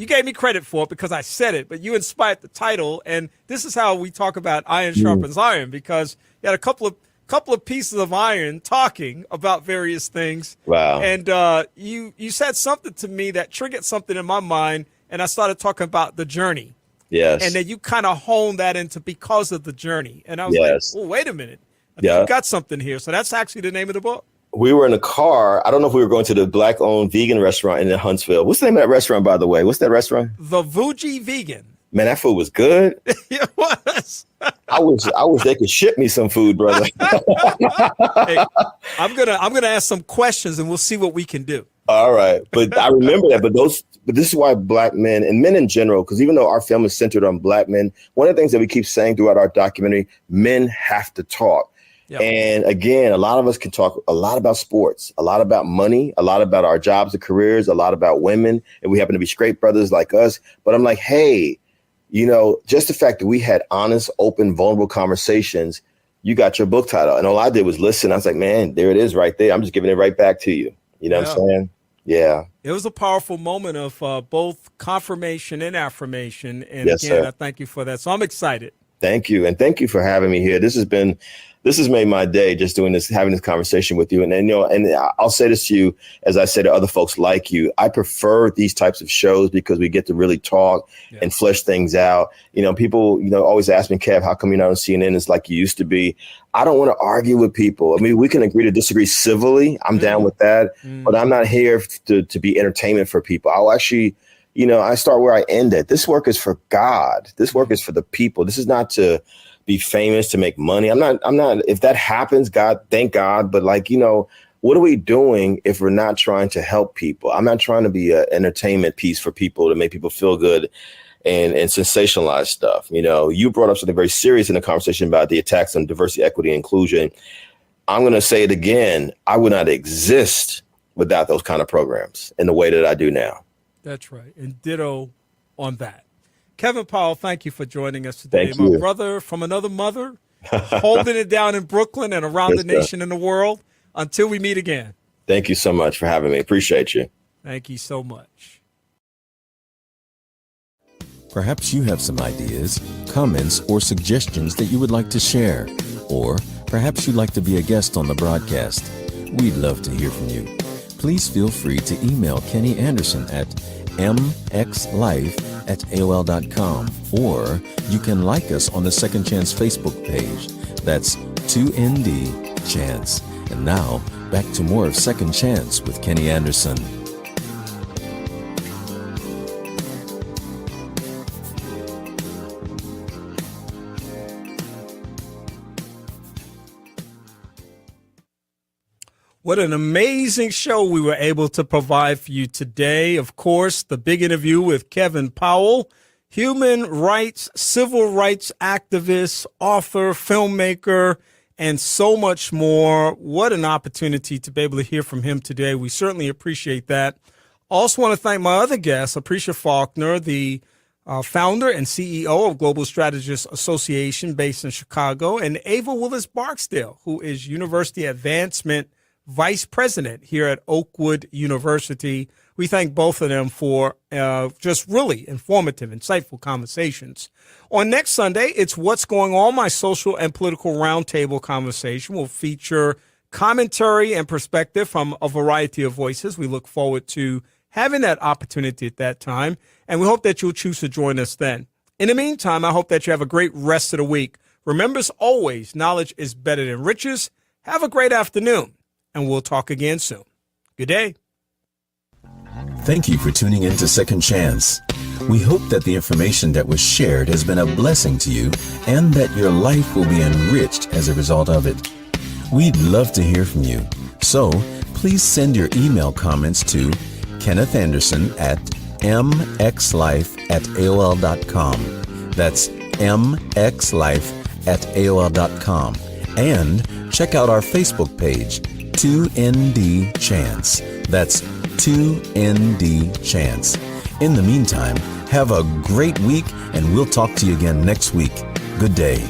gave me credit for it because I said it, but you inspired the title. And this is how we talk about iron sharpens iron, because you had a couple of pieces of iron talking about various things. Wow. And you said something to me that triggered something in my mind, and I started talking about the journey Yes. And then you kind of hone that into because of the journey. And I was Yes. like, oh, wait a minute. I think Yeah. you got something here. So that's actually the name of the book. We were in a car. I don't know if we were going to the Black-owned vegan restaurant in Huntsville. What's the name of that restaurant, by the way? What's that restaurant? The WJOU Vegan. Man, that food was good. It was. I wish they could ship me some food, brother. Hey, I'm gonna ask some questions and we'll see what we can do. All right. But I remember that. But this is why Black men and men in general, because even though our film is centered on Black men, one of the things that we keep saying throughout our documentary, men have to talk. Yep. And again, a lot of us can talk a lot about sports, a lot about money, a lot about our jobs and careers, a lot about women. And we happen to be straight brothers like us. But I'm like, hey, just the fact that we had honest, open, vulnerable conversations, you got your book title. And all I did was listen. I was like, man, there it is right there. I'm just giving it right back to you. You know what I'm saying? Yeah. It was a powerful moment of both confirmation and affirmation. And yes, again, sir. I thank you for that. So I'm excited. Thank you. And thank you for having me here. This has made my day just doing this, having this conversation with you. And and I'll say this to you, as I say to other folks like you, I prefer these types of shows because we get to really talk and flesh things out. People, always ask me, Kev, how come you're not on CNN? It's like you used to be. I don't want to argue with people. I mean, we can agree to disagree civilly. I'm down with that, but I'm not here to be entertainment for people. I'll actually, I start where I end at. This work is for God. This work is for the people. This is not to be famous, to make money. I'm not, if that happens, God, thank God. But what are we doing if we're not trying to help people? I'm not trying to be an entertainment piece for people to make people feel good and sensationalize stuff. You brought up something very serious in the conversation about the attacks on diversity, equity, and inclusion. I'm going to say it again. I would not exist without those kind of programs in the way that I do now. That's right. And ditto on that. Kevin Powell, thank you for joining us today. Thank you. My brother from another mother, holding it down in Brooklyn and around the nation and the world. Until we meet again. Thank you so much for having me. Appreciate you. Thank you so much. Perhaps you have some ideas, comments, or suggestions that you would like to share. Or perhaps you'd like to be a guest on the broadcast. We'd love to hear from you. Please feel free to email Kenny Anderson at mxlife@aol.com, or you can like us on the Second Chance Facebook page. That's 2ND Chance. And now, back to more of Second Chance with Kenny Anderson. What an amazing show we were able to provide for you today. Of course, the big interview with Kevin Powell, human rights, civil rights activist, author, filmmaker, and so much more. What an opportunity to be able to hear from him today. We certainly appreciate that. Also want to thank my other guest, Aprecia Faulkner, the founder and CEO of Global Strategists Association based in Chicago, and Ava Willis-Barksdale, who is University Advancement Vice President here at Oakwood University. We thank both of them for just really informative, insightful conversations. On next Sunday, it's What's Going On, my social and political roundtable conversation will feature commentary and perspective from a variety of voices. We look forward to having that opportunity at that time, and we hope that you'll choose to join us then. In the meantime, I hope that you have a great rest of the week. Remember, as always, knowledge is better than riches. Have a great afternoon, and we'll talk again soon. Good day. Thank you for tuning in to Second Chance. We hope that the information that was shared has been a blessing to you and that your life will be enriched as a result of it. We'd love to hear from you. So please send your email comments to Kenneth Anderson at mxlife@aol.com. That's mxlife@aol.com. And check out our Facebook page, 2ND Chance. That's 2ND Chance. In the meantime, have a great week, and we'll talk to you again next week. Good day.